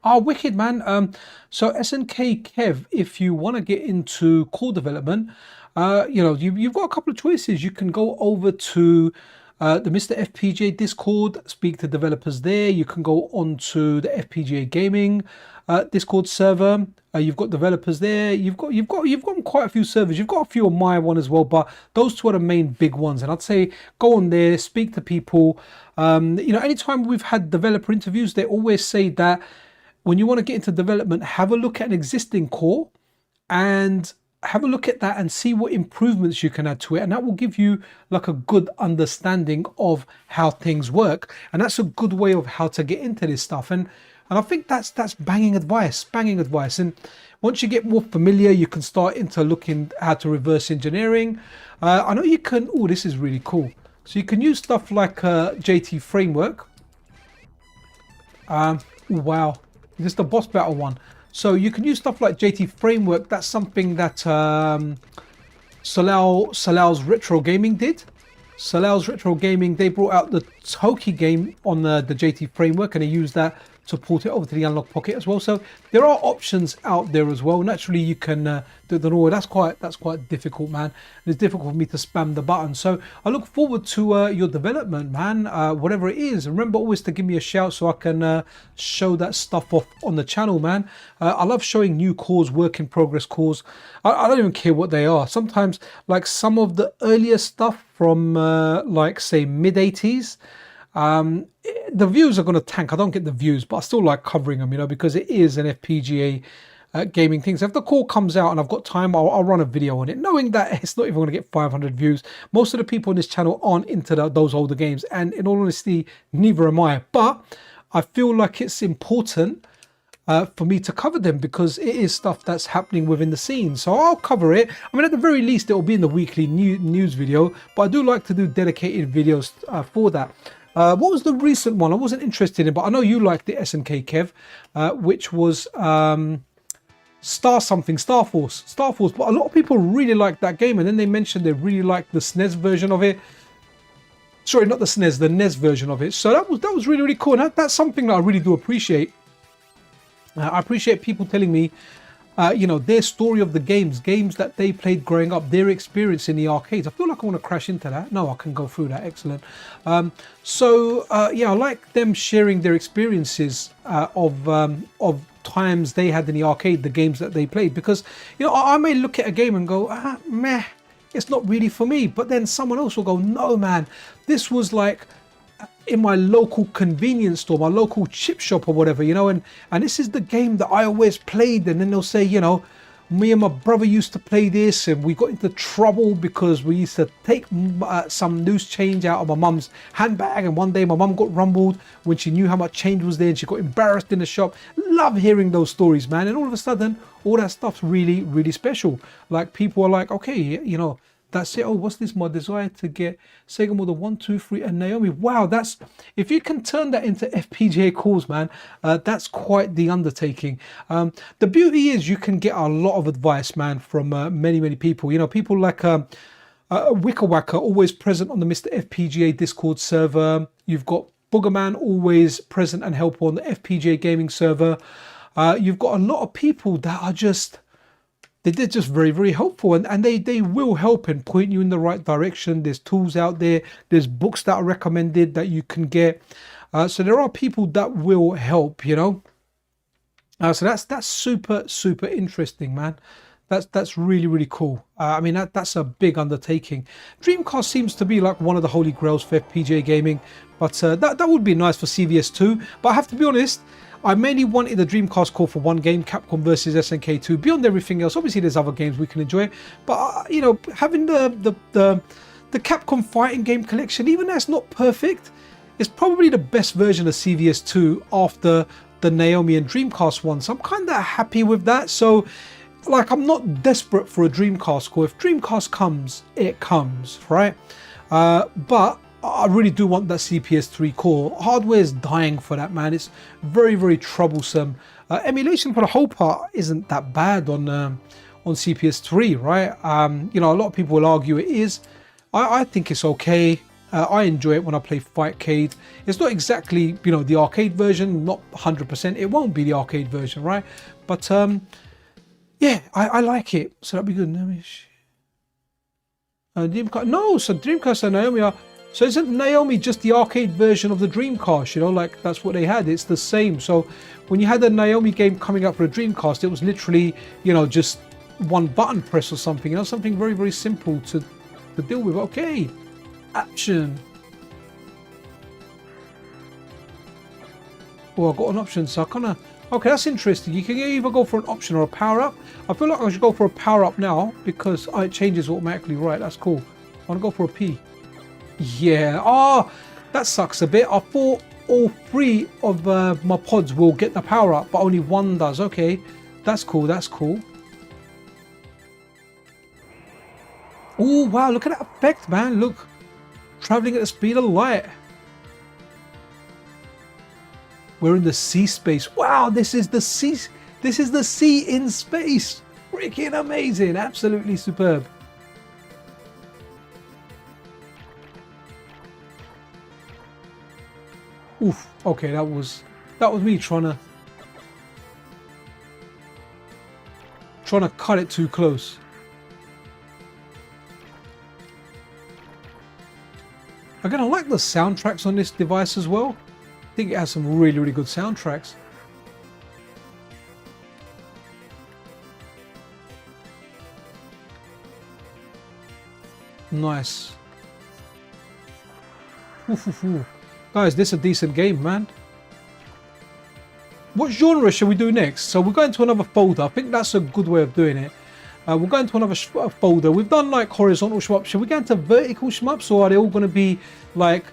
Oh, wicked, man. So SNK Kev, if you want to get into core development, you know, you've got a couple of choices. You can go over to the MiSTer FPGA Discord, speak to developers there. You can go on to the FPGA Gaming Discord server. You've got developers there. You've got quite a few servers. You've got a few on my one as well, but those two are the main big ones. And I'd say go on there, speak to people. You know, anytime we've had developer interviews, they always say that when you want to get into development, have a look at an existing core and have a look at that and see what improvements you can add to it, and that will give you like a good understanding of how things work, and that's a good way of how to get into this stuff. And I think that's banging advice. And once you get more familiar, you can start into looking how to reverse engineering. I know you can, oh, this is really cool. So you can use stuff like JT Framework. Wow, this is the boss battle one. So you can use stuff like JT Framework. That's something that Salal's Retro Gaming did. Salal's Retro Gaming, they brought out the Toki game on the JT Framework, and they used that to port it over to the Unlock Pocket as well. So there are options out there as well. Naturally, you can do the normal. That's quite difficult, man. It's difficult for me to spam the button. So I look forward to your development, man. Whatever it is, remember always to give me a shout so I can show that stuff off on the channel, man. I love showing new cores, work in progress cores. I don't even care what they are. Sometimes, like some of the earlier stuff from like say mid 80s. The views are going to tank. I don't get the views, but I still like covering them, you know, because it is an FPGA gaming thing. So if the core comes out and I've got time, I'll run a video on it, knowing that it's not even going to get 500 views. Most of the people on this channel aren't into those older games, and in all honesty, neither am I. But I feel like it's important for me to cover them because it is stuff that's happening within the scene. So I'll cover it. I mean, at the very least, it will be in the weekly news video, but I do like to do dedicated videos for that. What was the recent one? I wasn't interested in, but I know you liked the SNK Kev, which was Star Force. But a lot of people really liked that game, and then they mentioned they really liked the SNES version of it. Sorry, not the SNES, the NES version of it. So that was really, really cool. And that's something that I really do appreciate. I appreciate people telling me, you know, their story of the games that they played growing up, their experience in the arcades. I feel like I want to crash into that. No, I can go through that. Excellent. Yeah, I like them sharing their experiences of times they had in the arcade, the games that they played, because, you know, I may look at a game and go, meh, it's not really for me. But then someone else will go, no, man, this was like in my local convenience store, my local chip shop or whatever, you know, and this is the game that I always played. And then they'll say, you know, me and my brother used to play this and we got into trouble because we used to take some loose change out of my mum's handbag, and one day my mum got rumbled when she knew how much change was there and she got embarrassed in the shop. Love hearing those stories, man. And all of a sudden all that stuff's really, really special. Like, people are like, okay, you know, that's it. Oh, what's this? My desire to get Sega Model 1, 2, 3, and Naomi. Wow, that's, if you can turn that into FPGA cores, man, that's quite the undertaking. The beauty is you can get a lot of advice, man, from many, many people. You know, people like Wicker Wacker, always present on the MiSTer FPGA Discord server. You've got Boogerman, always present and helpful on the FPGA gaming server. You've got a lot of people that are just, they're just very, very helpful, and they will help and point you in the right direction. There's tools out there. There's books that are recommended that you can get. So there are people that will help, you know. So that's super, super interesting, man. That's really, really cool. I mean, that's a big undertaking. Dreamcast seems to be like one of the holy grails for FPGA gaming, but that would be nice for CVS2. But I have to be honest, I mainly wanted the Dreamcast core for one game, Capcom versus SNK2. Beyond everything else, obviously there's other games we can enjoy, but you know, having the Capcom fighting game collection, even though it's not perfect, it's probably the best version of CVS2 after the Naomi and Dreamcast one. So I'm kind of happy with that. So, like, I'm not desperate for a Dreamcast core. If Dreamcast comes, it comes, right? But I really do want that CPS3 core. Hardware is dying for that, man. It's very, very troublesome. Emulation for the whole part isn't that bad on CPS3, right? You know, a lot of people will argue it is. I think it's okay. I enjoy it when I play Fightcade. It's not exactly, you know, the arcade version, not 100%. It won't be the arcade version, right? But yeah, I like it. So that'd be good. Dreamcast. No, so Dreamcast and Naomi are. So isn't Naomi just the arcade version of the Dreamcast? You know, like, that's what they had. It's the same. So when you had a Naomi game coming up for a Dreamcast, it was literally, you know, just one button press or something. You know, something very, very simple to deal with. Okay, action. Oh, I got an option, so I kind of Okay, that's interesting. You can either go for an option or a power-up. I feel like I should go for a power-up now because it changes automatically. Right, that's cool. I want to go for a P. Yeah. Oh, that sucks a bit. I thought all 3 of my pods will get the power-up, but only 1 does. Okay, that's cool. That's cool. Oh, wow. Look at that effect, man. Look. Traveling at the speed of light. We're in the sea space. Wow, this is the sea. This is the sea in space. Freaking amazing. Absolutely superb. Oof. Okay, that was me trying to cut it too close. Again, I like the soundtracks on this device as well. I think it has some really, really good soundtracks. Nice. Guys, this is a decent game, man. What genre shall we do next? So we're going to another folder. I think that's a good way of doing it. We're going to another folder. We've done like horizontal shmups. Should we go into vertical shmups, or are they all going to be like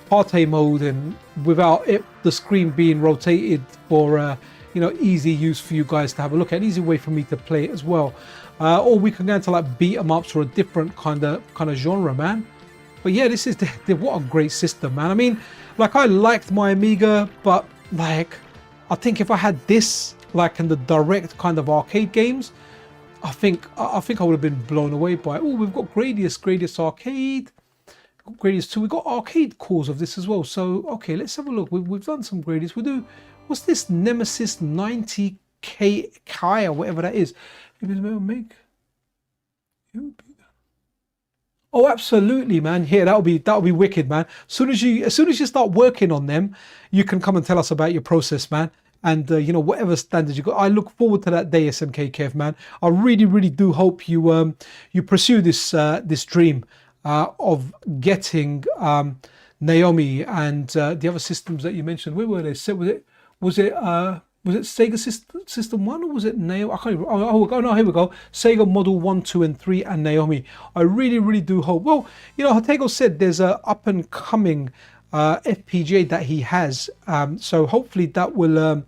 party mode and without the screen being rotated for you know, easy use for you guys to have a look at, an easy way for me to play it as well? Or we can go into like beat 'em ups or a different kind of genre, man. But yeah, this is what a great system, man. I mean, like, I liked my Amiga, but like, I think if I had this like in the direct kind of arcade games, I think I would have been blown away by it. Oh, we've got Gradius Arcade, Gradius 2. We've got arcade cores of this as well. So okay, let's have a look. We've done some Gradius. We do. What's this? Nemesis 90K Kai or whatever that is. Oh, absolutely, man. Yeah, that'll be wicked, man. As soon as you start working on them, you can come and tell us about your process, man. And you know, whatever standards you got, I look forward to that day, SMK Kev, man. I really, really do hope you you pursue this this dream of getting Naomi and the other systems that you mentioned. Where were they? Was it Sega System 1 or was it Naomi? I can't even, oh no, here we go. Sega Model 1, 2 and 3 and Naomi. I really, really do hope. Well, you know, Hatego said there's a up and coming FPGA that he has, so hopefully that will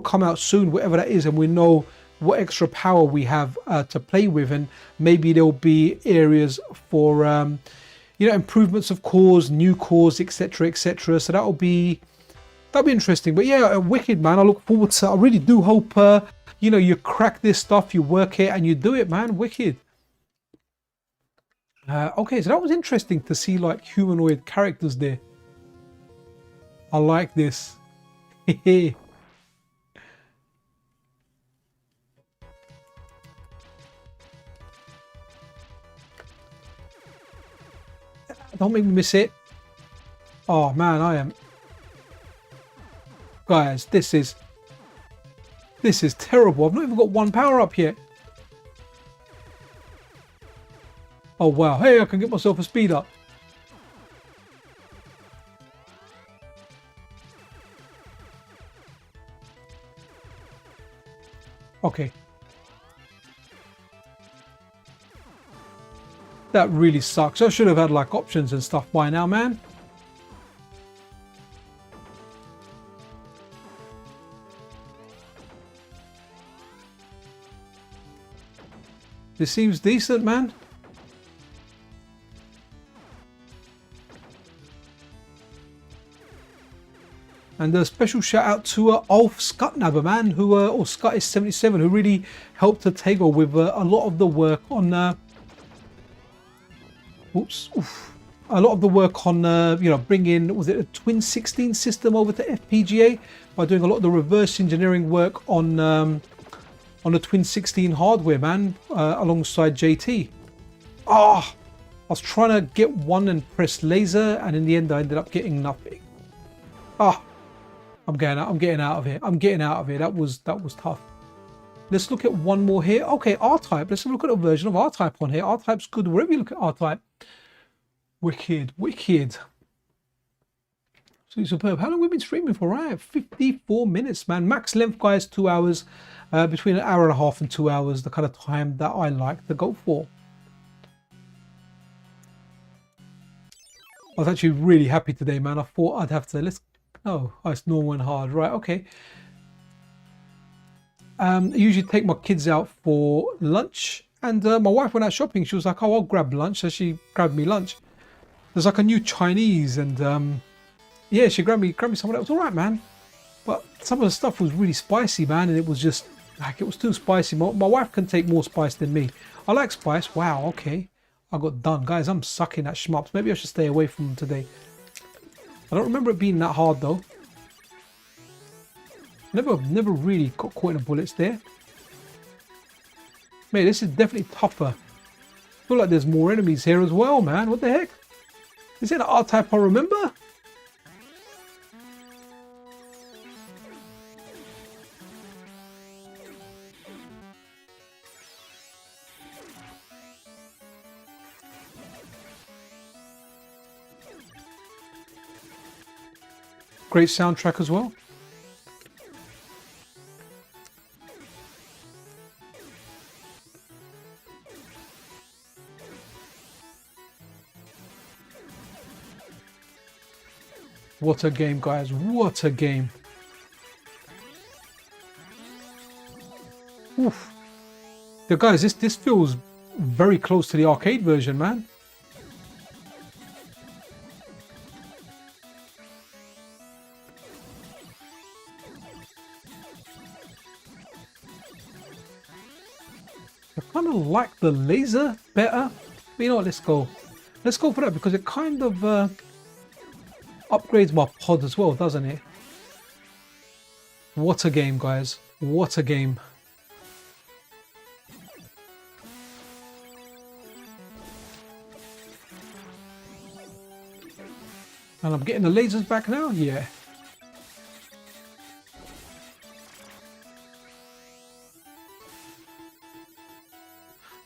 come out soon, whatever that is, and we know what extra power we have to play with, and maybe there'll be areas for you know, improvements of cores, new cores, etc, etc. So that'll be interesting. But yeah, wicked, man. I look forward to. I really do hope you know, you crack this stuff, you work it, and you do it, man. Wicked. Okay, so that was interesting to see like humanoid characters there. I like this. Don't make me miss it. Oh man, I am. Guys, this is terrible. I've not even got one power up yet. Oh wow, hey, I can get myself a speed up. Okay. That really sucks. I should have had like options and stuff by now, man. This seems decent, man. And a special shout out to Ulf Skutnabber, man, who or Scuttis77, who really helped Hatego with a lot of the work on a lot of the work on you know, bringing, was it a Twin 16 system over to FPGA by doing a lot of the reverse engineering work on the Twin 16 hardware, man, alongside JT. I was trying to get one and press laser, and in the end I ended up getting nothing. I'm getting out of here. I'm getting out of here. That was tough. Let's look at one more here. Okay, R-Type. Let's have a look at a version of R-Type on here. R-Type's good wherever you look at R-Type. Wicked, wicked. Absolutely superb. How long have we been streaming for? Right, 54 minutes, man. Max length, guys, 2 hours. Between an hour and a half and 2 hours, the kind of time that I like to go for. I was actually really happy today, man. I thought I'd have to, oh, it's normal and hard. Right, okay. I usually take my kids out for lunch, and my wife went out shopping. She was like, oh, I'll grab lunch. So she grabbed me lunch. There's like a new Chinese, and yeah, she grabbed me something that was all right, man. But some of the stuff was really spicy, man, and it was just like, it was too spicy. My wife can take more spice than me. I like spice. Wow, okay. I got done. Guys, I'm sucking at shmups. Maybe I should stay away from them today. I don't remember it being that hard, though. Never really got caught in the bullets there. Mate, this is definitely tougher. I feel like there's more enemies here as well, man. What the heck? Is it an R-Type I remember? Great soundtrack as well. What a game, guys. What a game. Oof. Yeah, guys, this feels very close to the arcade version, man. I kind of like the laser better. But you know what, let's go. Let's go for that because it kind of upgrades my pod as well, doesn't it? What a game, guys. What a game. And I'm getting the lasers back now? Yeah.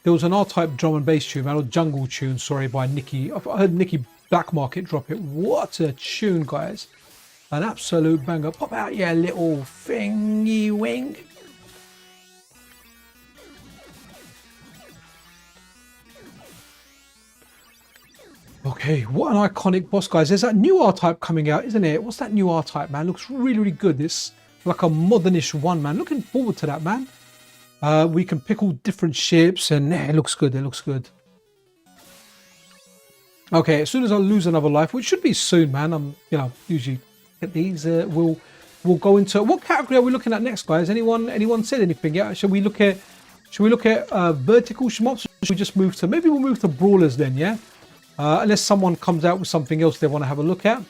There was an R-Type drum and bass tune, man, or jungle tune, sorry, by Nicky. I heard Nicky Black Market drop it. What a tune, guys. An absolute banger. Pop out your little thingy wing. Okay, what an iconic boss, guys. There's that new R-Type coming out, isn't it? What's that new R-Type, man? Looks really, really good. It's like a modernish one, man. Looking forward to that, man. We can pick all different shapes and it looks good. It looks good. Okay, as soon as I lose another life, which should be soon, man. I'm, usually at these. We'll go into what category are we looking at next, guys? Anyone said anything? Yeah, should we look at vertical shmups? Or should we just move to maybe we'll move to brawlers then? Yeah, unless someone comes out with something else they want to have a look at.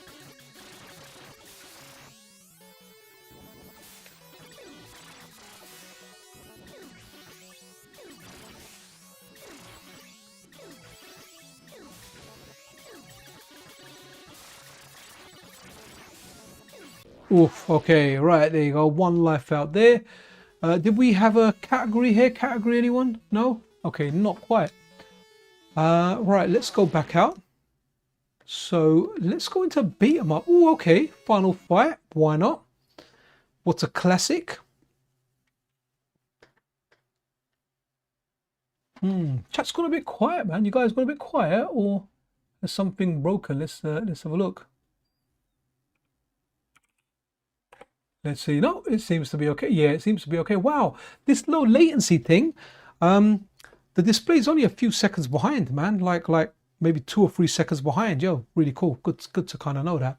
Oof, okay, right, there you go. One life out there. Did we have a category here? Category, anyone? No? Okay, not quite. Right, let's go back out. So, let's go into beat 'em up. Oh, okay. Final fight. Why not? What's a classic? Chat's gone a bit quiet, man. You guys got a bit quiet, or there's something broken? Let's have a look. Let's see. No, it seems to be okay. Yeah, it seems to be okay. Wow, this low latency thing. The display's only a few seconds behind, man. Like maybe 2 or 3 seconds behind. Yo, really cool. Good to kind of know that.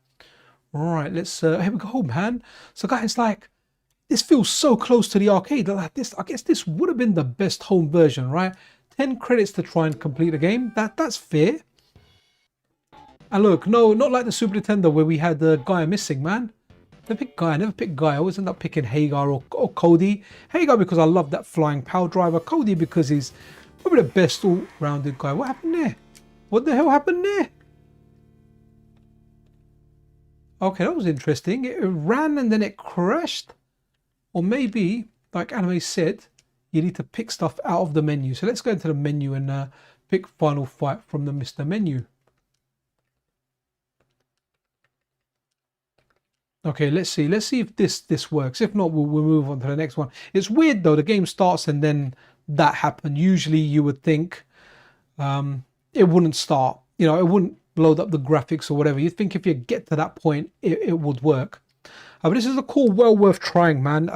All right, let's. Here we go, man. So, guys, like, this feels so close to the arcade. Like this, I guess this would have been the best home version, right? 10 credits to try and complete the game. That's fair. And look, no, not like the Super Nintendo where we had the guy missing, man. Never pick Guy. I never pick Guy. I always end up picking Hagar or Cody. Hagar because I love that flying power driver. Cody because he's probably the best all-rounded guy. What happened there? What the hell happened there? Okay, that was interesting. It ran and then it crashed. Or maybe, like Anime said, you need to pick stuff out of the menu. So let's go into the menu and pick Final Fight from the MiSTer menu. Okay, let's see if this works. If not, we'll move on to the next one. It's weird though, the game starts and then that happened. Usually you would think it wouldn't start, you know, it wouldn't load up the graphics or whatever. You'd think if you get to that point it would work. But this is a call well worth trying, man.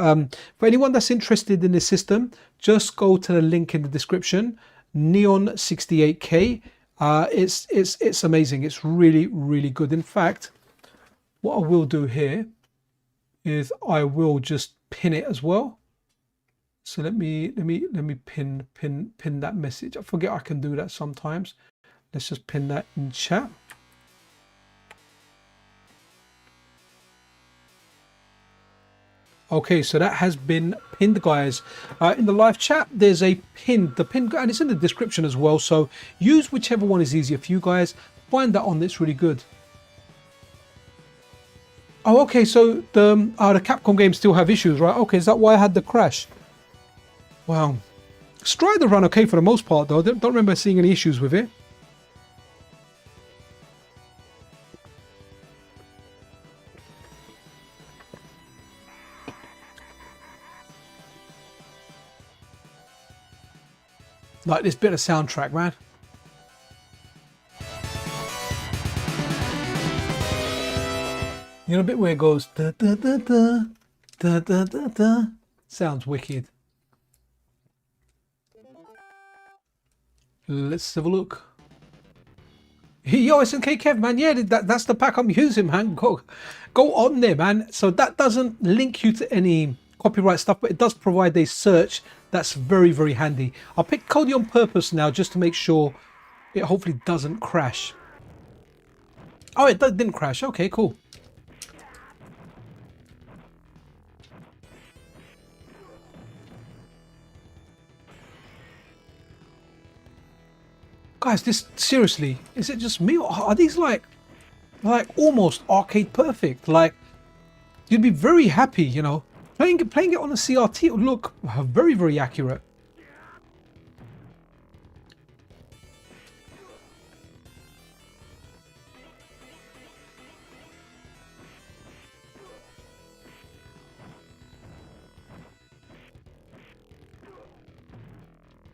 For anyone that's interested in this system, just go to the link in the description. Neon 68K. It's amazing. It's really good. In fact, what I will do here is I will just pin it as well. So let me pin that message. I forget I can do that sometimes. Let's just pin that in chat. Okay, so that has been pinned, guys. In the live chat, there's a pin. The pin, and it's in the description as well. So use whichever one is easier for you guys. Find that one. It's really good. Oh, okay. So the Capcom games still have issues, right? Okay, is that why I had the crash? Wow. Strider ran okay for the most part, though. Don't remember seeing any issues with it. Like this bit of soundtrack, man. You know, a bit where it goes da da da da da da da da. Sounds wicked. Let's have a look. Yo, SNK Kev, man. Yeah, that's the pack I'm using, man. Go on there, man. So that doesn't link you to any copyright stuff, but it does provide a search that's very handy. I'll pick Cody on purpose now just to make sure it hopefully doesn't crash. Oh, it didn't crash. Okay, cool. Guys, this seriously, is it just me, or are these like almost arcade perfect? Like, you'd be very happy, you know, playing it on a CRT. It would look very accurate.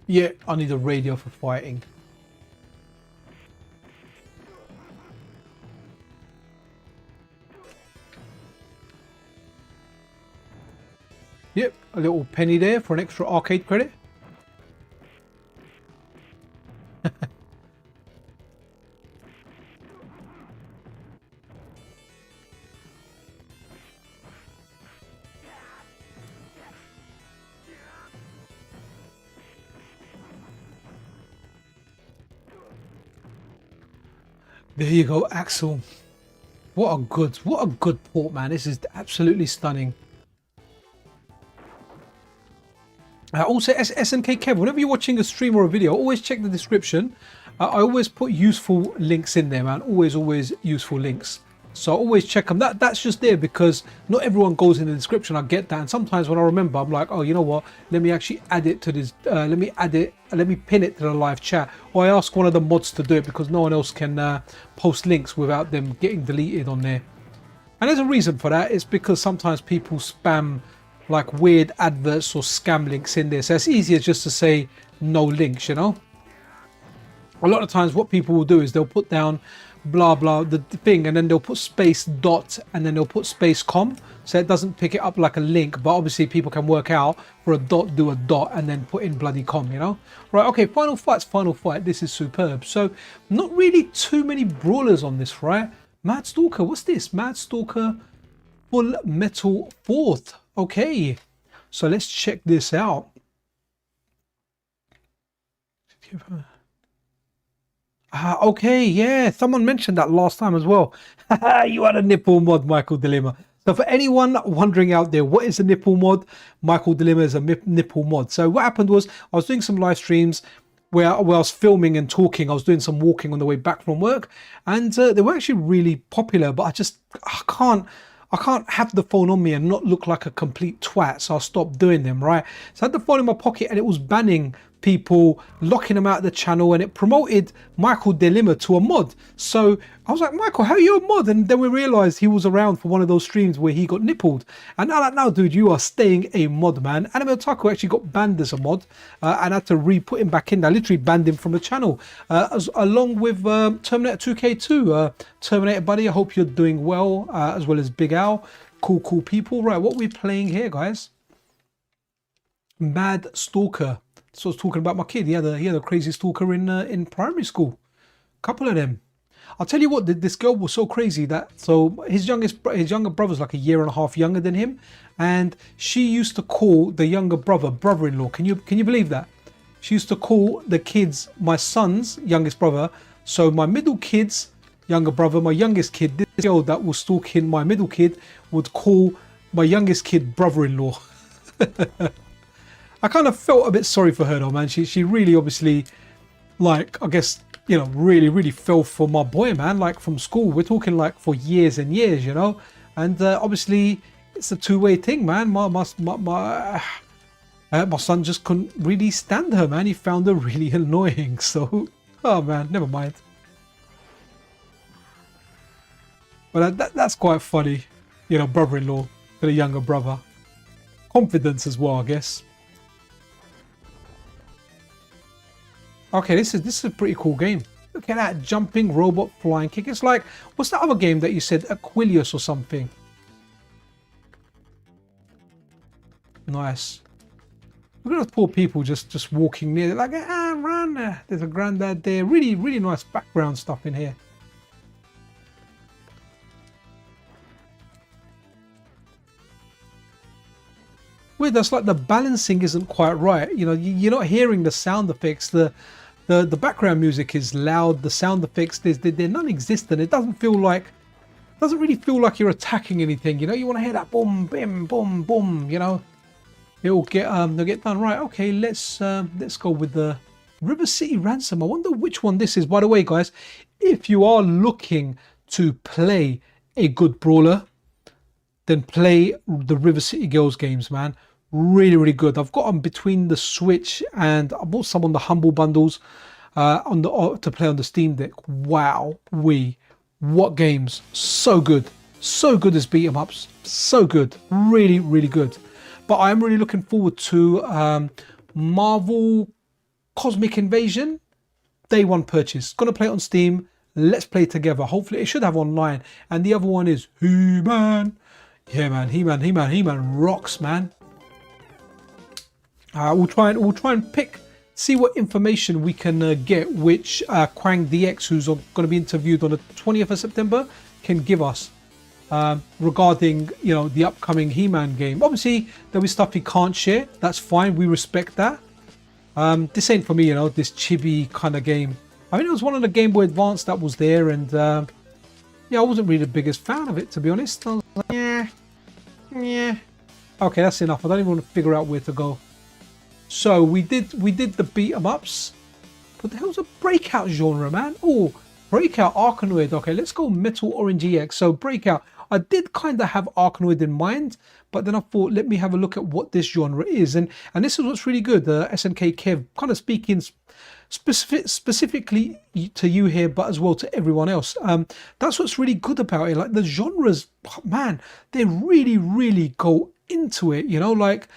Yeah, I need a radio for fighting. Yep, a little penny there for an extra arcade credit. There you go, Axel. What a good port, man. This is absolutely stunning. Also, SNK Kev, whenever you're watching a stream or a video, always check the description. I always put useful links in there, man. Always useful links. So always check them. That's just there because not everyone goes in the description. I get that, and sometimes when I remember, I'm like, oh, you know what? Let me actually add it to this. Let me pin it to the live chat, or I ask one of the mods to do it because no one else can post links without them getting deleted on there. And there's a reason for that. It's because sometimes people spam like weird adverts or scam links in there, so it's easier just to say no links, you know. A lot of times what people will do is they'll put down blah blah the thing, and then they'll put space dot, and then they'll put space com, so it doesn't pick it up like a link, but obviously people can work out for a dot, do a dot, and then put in bloody com, you know. Right, okay, final fight. This is superb. So not really too many brawlers on this, right? Mad Stalker, what's this? Mad Stalker Full Metal 4th. Okay, so let's check this out. Okay, yeah, someone mentioned that last time as well. You had a nipple mod, Michael Dilemma. So for anyone wondering out there, what is a nipple mod? Michael Dilemma is a nipple mod. So what happened was I was doing some live streams where I was filming and talking. I was doing some walking on the way back from work, and they were actually really popular, but I can't have the phone on me and not look like a complete twat, so I stopped doing them, right? So I had the phone in my pocket and it was banning people, locking them out of the channel, and it promoted Michael Delima to a mod. So I was like, Michael, how are you a mod? And then we realized he was around for one of those streams where he got nippled. And now, like, now, dude, you are staying a mod, man. Anime Otaku actually got banned as a mod, and had to re-put him back in. I literally banned him from the channel, along with Terminator 2K2. Terminator Buddy, I hope you're doing well, as well as Big Al. Cool people. Right, what are we playing here, guys? Mad Stalker. So I was talking about my kid. He had a crazy stalker in primary school. Couple of them. I'll tell you what, this girl was so crazy that his younger brother's like a year and a half younger than him, and she used to call the younger brother-in-law. Can you believe that? She used to call the kids my son's youngest brother. So my middle kid's younger brother, my youngest kid, this girl that was stalking my middle kid would call my youngest kid brother-in-law. I kind of felt a bit sorry for her though, man. She really obviously, like, I guess, you know, really fell for my boy, man. Like, from school, we're talking like for years and years, you know. And obviously it's a two-way thing, man. My son just couldn't really stand her, man. He found her really annoying. So, oh man, never mind. But that's quite funny, you know, brother-in-law to the younger brother. Confidence as well, I guess. Okay, this is a pretty cool game. Look at that jumping robot flying kick. It's like, what's that other game that you said, Aquilius or something? Nice. Look at those poor people just walking near. They're like, run there. There's a granddad there. Really nice background stuff in here. Weird, that's like the balancing isn't quite right. You know, you're not hearing the sound effects. The background music is loud. The sound effects, they're non-existent. It doesn't really feel like you're attacking anything. You know, you want to hear that boom, bim, boom, boom. You know, they'll get done right. Okay, let's go with the River City Ransom. I wonder which one this is. By the way, guys, if you are looking to play a good brawler, then play the River City Girls games, man. Really good. I've got them between the Switch and I bought some on the Humble Bundles to play on the Steam Deck. Wow, what games? So good as beat 'em ups. So good, really good. But I am really looking forward to Marvel Cosmic Invasion Day 1 purchase. Gonna play it on Steam. Let's play together. Hopefully it should have online. And the other one is He-Man. Yeah, man, He-Man rocks, man. We'll try and see what information we can get, which Quang DX, who's going to be interviewed on the 20th of September, can give us regarding, you know, the upcoming He-Man game. Obviously, there'll be stuff he can't share. That's fine. We respect that. This ain't for me, you know, this chibi kind of game. I mean, it was one of the Game Boy Advance that was there, and yeah, I wasn't really the biggest fan of it, to be honest. I was like, yeah. Okay, that's enough. I don't even want to figure out where to go. So we did the beat 'em ups. What the hell's a breakout genre, man? Oh, breakout Arkanoid. Okay, let's go Metal Orange EX. So breakout. I did kind of have Arkanoid in mind, but then I thought, let me have a look at what this genre is. And this is what's really good. SNK Kev kind of speaking specifically to you here, but as well to everyone else. That's what's really good about it. Like, the genres, man, they really go into it, you know, like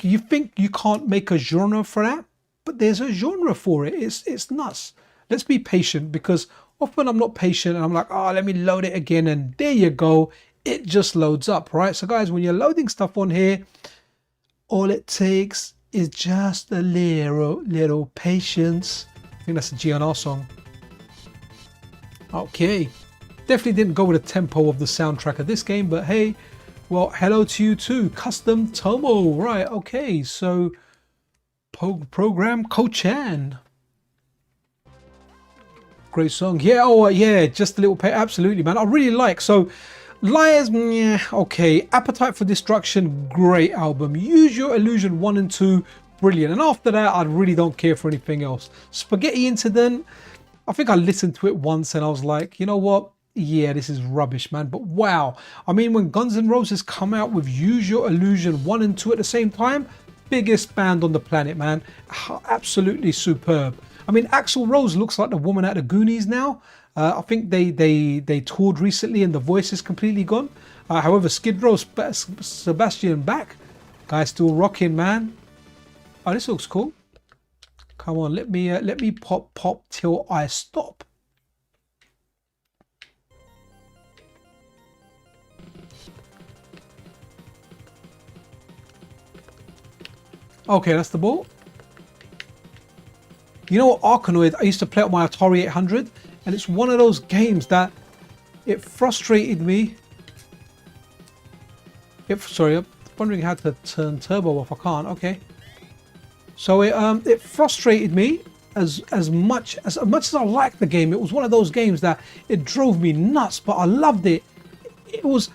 you think you can't make a genre for that, but there's a genre for it. It's nuts. Let's be patient, because often I'm not patient and I'm like, oh, let me load it again, and there you go, it just loads up, right? So guys, when you're loading stuff on here, all it takes is just a little patience. I think that's a GNR song. Okay, definitely didn't go with the tempo of the soundtrack of this game, but hey, well, hello to you too, Custom Tomo. Right, okay, so program Kochan. Great song. Yeah, oh yeah, just a little absolutely, man. I really like. So Liars, yeah, okay. Appetite for Destruction, great album. Use Your Illusion 1 and 2, brilliant. And after that, I really don't care for anything else. Spaghetti Incident, I think I listened to it once and I was like, you know what? Yeah, this is rubbish, man. But wow, I mean, when Guns N' Roses come out with Use Your Illusion 1 and 2 at the same time, biggest band on the planet, man. Absolutely superb. I mean, Axl Rose looks like the woman at the Goonies now. I think they toured recently and the voice is completely gone. However, Skid Row, Sebastian Bach, guy's still rocking, man. Oh, this looks cool. Come on, let me pop till I stop. Okay, that's the ball. You know what, Arkanoid, I used to play on my Atari 800, and it's one of those games that it frustrated me. Sorry, I'm wondering how to turn turbo off. I can't. Okay. So it frustrated me as much as I liked the game. It was one of those games that it drove me nuts, but I loved it. It was.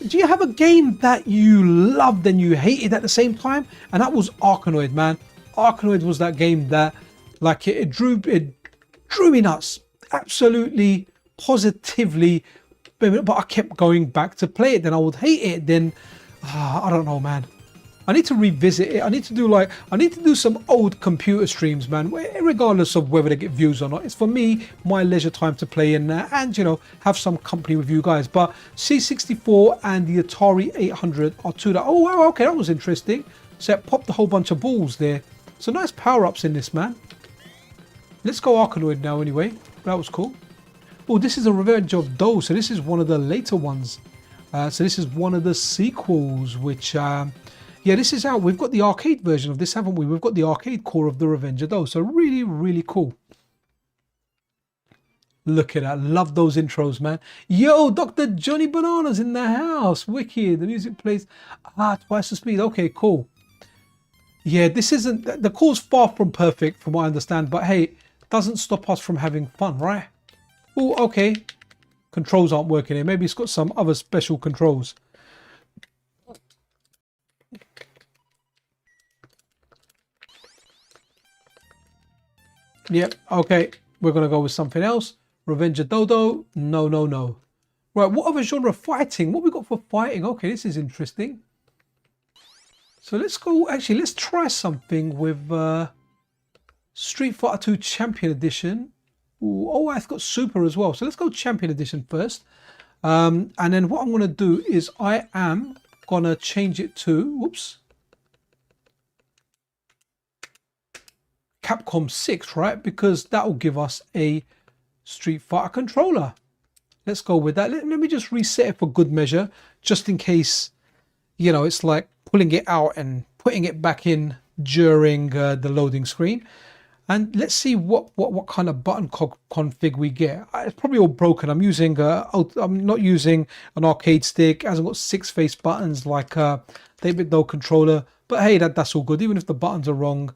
Do you have a game that you loved and you hated at the same time? And that was Arkanoid, man. Arkanoid was that game that, like, it drew me nuts, absolutely, positively. But I kept going back to play it. Then I would hate it. Then I don't know, man. I need to revisit it. I need to do some old computer streams, man, regardless of whether they get views or not. It's for me, my leisure time to play in there and, you know, have some company with you guys. But C64 and the Atari 800 are two that, oh, wow, okay, that was interesting. So it popped a whole bunch of balls there. So nice power-ups in this, man. Let's go Arkanoid now anyway. That was cool. Oh, this is a Revenge of Dowdle. So this is one of the later ones. So this is one of the sequels, which... yeah, this is out. We've got the arcade version of this, haven't we? We've got the arcade core of the Revenge of Dowdle. So really, really cool. Look at that. Love those intros, man. Yo, Dr. Johnny Bananas in the house. Wicked. The music plays twice the speed. Okay, cool. Yeah, this isn't... The core's far from perfect, from what I understand. But hey, it doesn't stop us from having fun, right? Oh, okay. Controls aren't working here. Maybe it's got some other special controls. Yep, okay, we're going to go with something else. Revenge of Dowdle, no, no, no. Right, what other genre? Fighting. What we got for fighting? Okay, this is interesting. So let's go, actually, let's try something with Street Fighter 2 Champion Edition. Ooh, oh, I've got Super as well. So let's go Champion Edition first. And then what I'm going to do is I am going to change it to, whoops. Capcom 6, right? Because that will give us a Street Fighter controller. Let's go with that. Let me just reset it for good measure, just in case, you know, it's like pulling it out and putting it back in during the loading screen. And let's see what kind of button config we get. It's probably all broken. I'm not using an arcade stick. It hasn't got 6 face buttons like a 8-bit Dowdle controller. But hey, that's all good. Even if the buttons are wrong,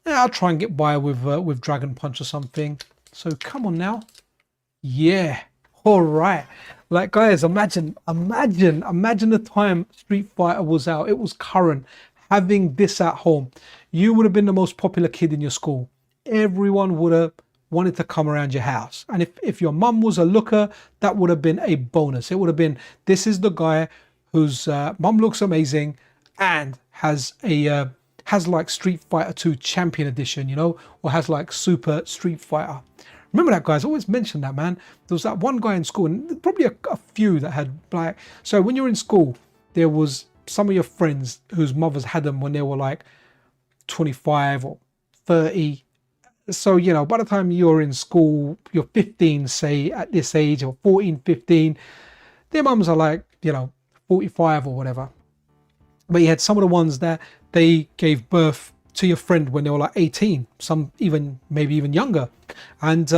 yeah, I'll try and get by with Dragon Punch or something. So come on now. Yeah. All right. Like, guys, imagine the time Street Fighter was out. It was current. Having this at home, you would have been the most popular kid in your school. Everyone would have wanted to come around your house. And if your mum was a looker, that would have been a bonus. It would have been, this is the guy whose mum looks amazing and has like Street Fighter 2 Champion Edition, you know, or has like Super Street Fighter. Remember that, guys? I always mention that, man. There was that one guy in school, and probably a few that had like. So when you're in school, there was some of your friends whose mothers had them when they were like 25 or 30. So, you know, by the time you're in school, you're 15, say, at this age, or 14, 15, their mums are like, you know, 45 or whatever. But you had some of the ones that they gave birth to your friend when they were like 18, some maybe even younger. And,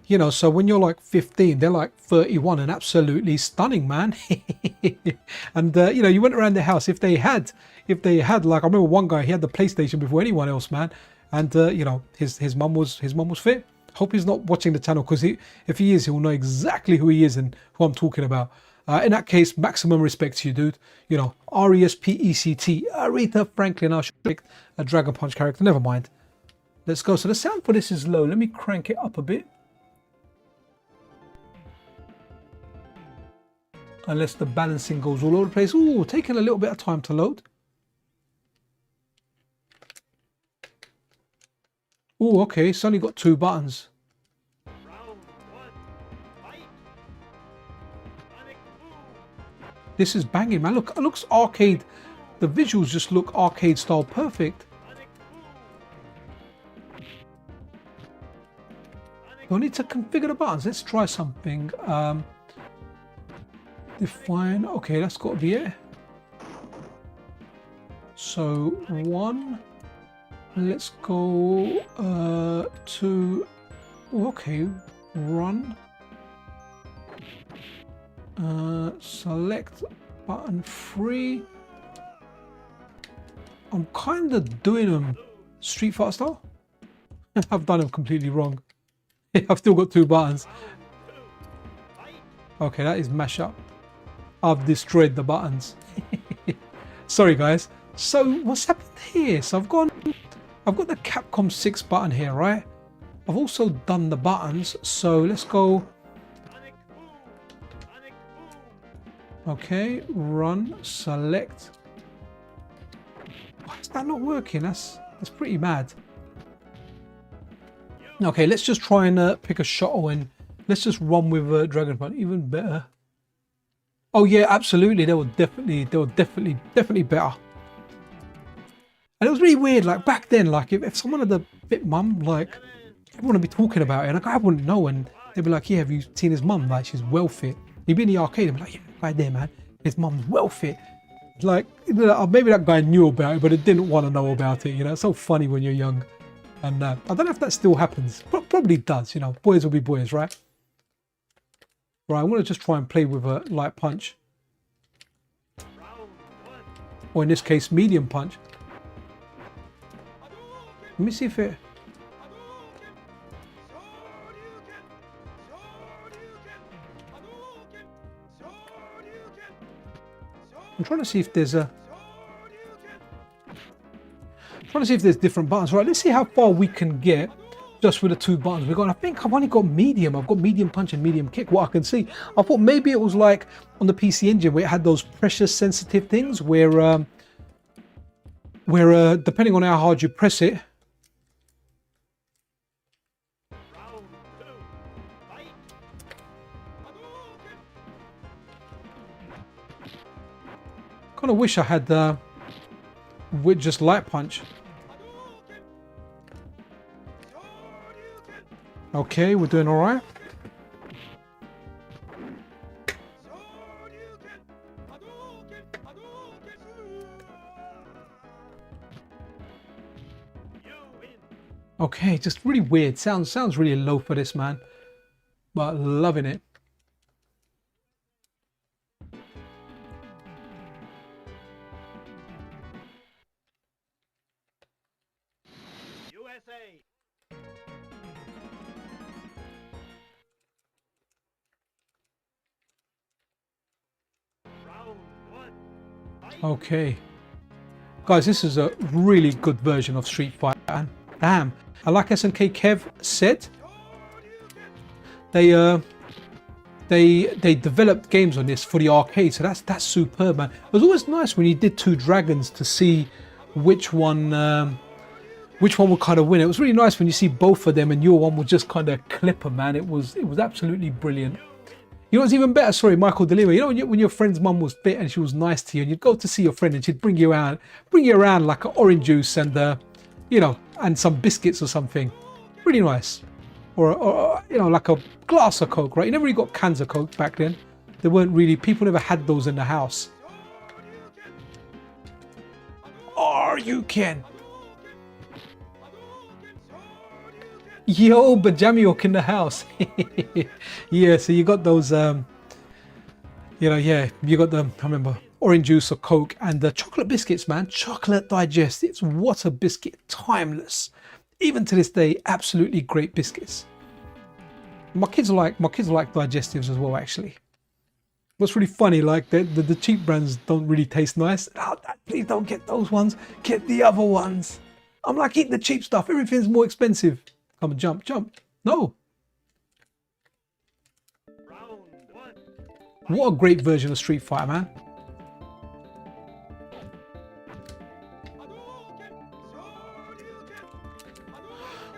you know, so when you're like 15, they're like 31 and absolutely stunning, man. And, you know, you went around the house if they had, like, I remember one guy, he had the PlayStation before anyone else, man. And, you know, his mum was fit. Hope he's not watching the channel, because if he is, he'll know exactly who he is and who I'm talking about. In that case, maximum respect to you, dude. You know, R-E-S-P-E-C-T, Aretha Franklin. I should pick a Dragon Punch character. Never mind. Let's go. So the sound for this is low. Let me crank it up a bit. Unless the balancing goes all over the place. Ooh, taking a little bit of time to load. Oh, okay, it's only got 2 buttons. This is banging, man. Look, it looks arcade. The visuals just look arcade style perfect. You'll need to configure the buttons. Let's try something. Define. Okay, that's got to be it. So 1. Let's go to. Okay, run. Select button 3. I'm kind of doing them Street Fighter style. I've done them completely wrong. I've still got 2 buttons. Okay, that is mash up. I've destroyed the buttons. Sorry guys. So what's happened here? So I've got the Capcom 6 button here, right? I've also done the buttons. So let's go. Okay, run, select. Why is that not working? That's pretty mad. Okay, let's just try and pick a shuttle and let's just run with Dragon Punch. Even better. Oh yeah, absolutely. They were definitely better. And it was really weird. Like back then, like if someone had a bit mum, like everyone would be talking about it, and like I wouldn't know, and they'd be like, "Yeah, have you seen his mum? Like she's well fit." You'd be in the arcade and be like, "Yeah, right there, man. His mum's well fit." Like maybe that guy knew about it, but it didn't want to know about it. You know, it's so funny when you're young. And I don't know if that still happens. Probably does, you know. Boys will be boys, right? Right, I want to just try and play with a light punch. Or in this case, medium punch. Let me see if it... I'm trying to see if there's a... Trying to see if there's different buttons. Right, let's see how far we can get just with the 2 buttons we've got. I think I've only got medium. I've got medium punch and medium kick, what I can see. I thought maybe it was like on the PC Engine where it had those pressure sensitive things where depending on how hard you press it, kind of wish I had with just light punch. Okay, we're doing all right. Okay, just really weird. Sounds really low for this, man. But loving it. Okay, guys, this is a really good version of Street Fighter, and damn, I like SNK Kev said they developed games on this for the arcade, so that's superb, man. It was always nice when you did 2 dragons to see which one would kind of win. It was really nice when you see both of them and your one would just kind of clip them, man. It was absolutely brilliant. You know what's even better? Sorry, Michael DeLima. You know when your friend's mum was fit and she was nice to you, and you'd go to see your friend and she'd bring you around like an orange juice and you know, and some biscuits or something. Really nice. Or you know, like a glass of Coke, right? You never really got cans of Coke back then. There weren't really, people never had those in the house. Or you can. Yo, Bajamiok in the house. Yeah, so you got those, you know, yeah, you got them, I remember, orange juice or Coke and the chocolate biscuits, man. Chocolate digestives. What a biscuit. Timeless. Even to this day, absolutely great biscuits. My kids like digestives as well, actually. What's really funny, like the cheap brands don't really taste nice. Oh, Dad, please don't get those ones. Get the other ones. I'm like, eat the cheap stuff. Everything's more expensive. Come on, jump. No. What a great version of Street Fighter, man.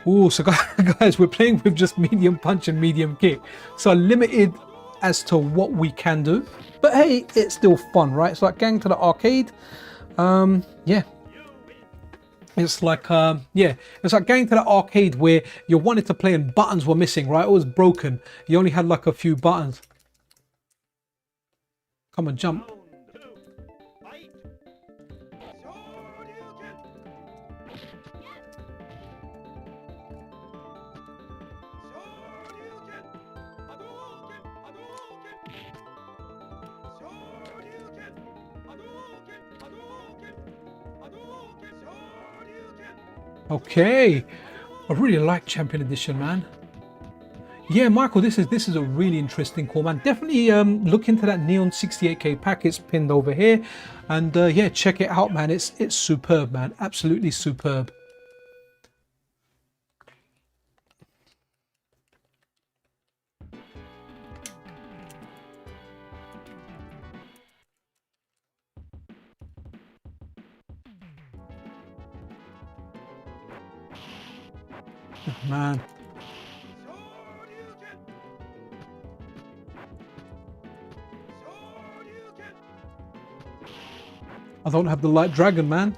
Oh, so guys, we're playing with just medium punch and medium kick. So limited as to what we can do. But hey, it's still fun, right? It's like going to the arcade. Yeah. It's like, yeah, it's like going to the arcade where you wanted to play and buttons were missing, right? It was broken. You only had like a few buttons. Come on, jump. Okay, I really like Champion Edition, man. Yeah, Michael, this is a really interesting call, man. Definitely look into that Neon 68K pack. It's pinned over here, and yeah, check it out, man. It's superb, man. Absolutely superb. Man. I don't have the light dragon, man.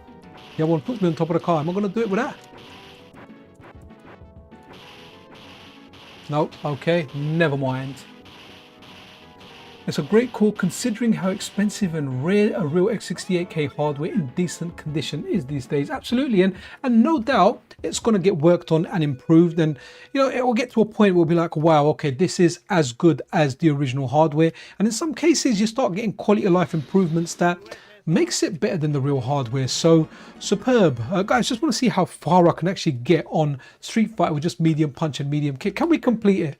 Yeah, one puts me on top of the car. Am I going to do it with that? Nope. Okay, never mind. It's a great call considering how expensive and rare a real X68K hardware in decent condition is these days. Absolutely, and no doubt it's going to get worked on and improved, and you know, it will get to a point where we'll be like, wow, okay, this is as good as the original hardware. And in some cases you start getting quality of life improvements that makes it better than the real hardware. So superb. Guys, just want to see how far I can actually get on Street Fighter with just medium punch and medium kick. Can we complete it?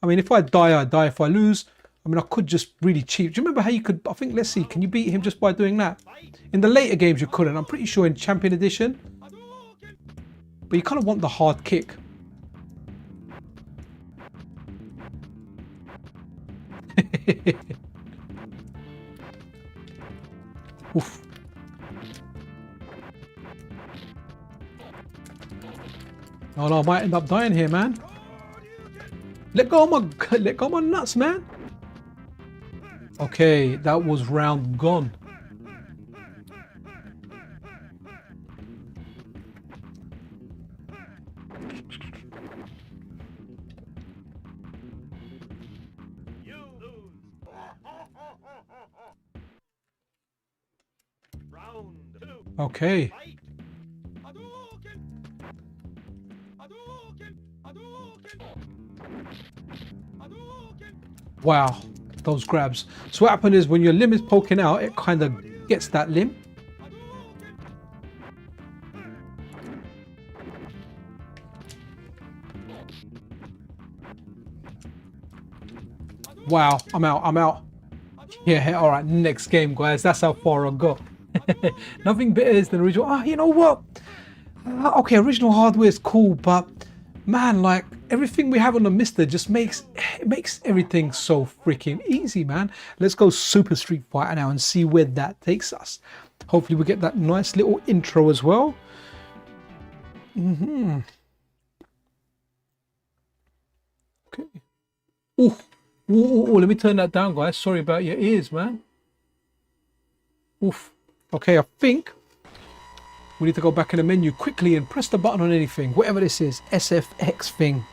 I mean, if I die, I die. If I lose, I mean, I could just really cheat. Do you remember how you could, I think, let's see, can you beat him just by doing that? In the later games you couldn't. I'm pretty sure in Champion Edition. But you kind of want the hard kick. Oof. Oh no, I might end up dying here, man. Let go of my nuts, man. Okay, that was round gone. Okay. Wow, those grabs. So what happened is when your limb is poking out, it kind of gets that limb. Wow, I'm out. Yeah, all right, next game, guys. That's how far I got. Nothing better is than original. Ah, you know what? Okay, original hardware is cool, but man, like everything we have on the MiSTer just makes everything so freaking easy, man. Let's go Super Street Fighter now and see where that takes us. Hopefully we get that nice little intro as well. Okay. Ooh, let me turn that down, guys. Sorry about your ears, man. Oof. Okay, I think we need to go back in the menu quickly and press the button on anything, whatever this is, SFX thing.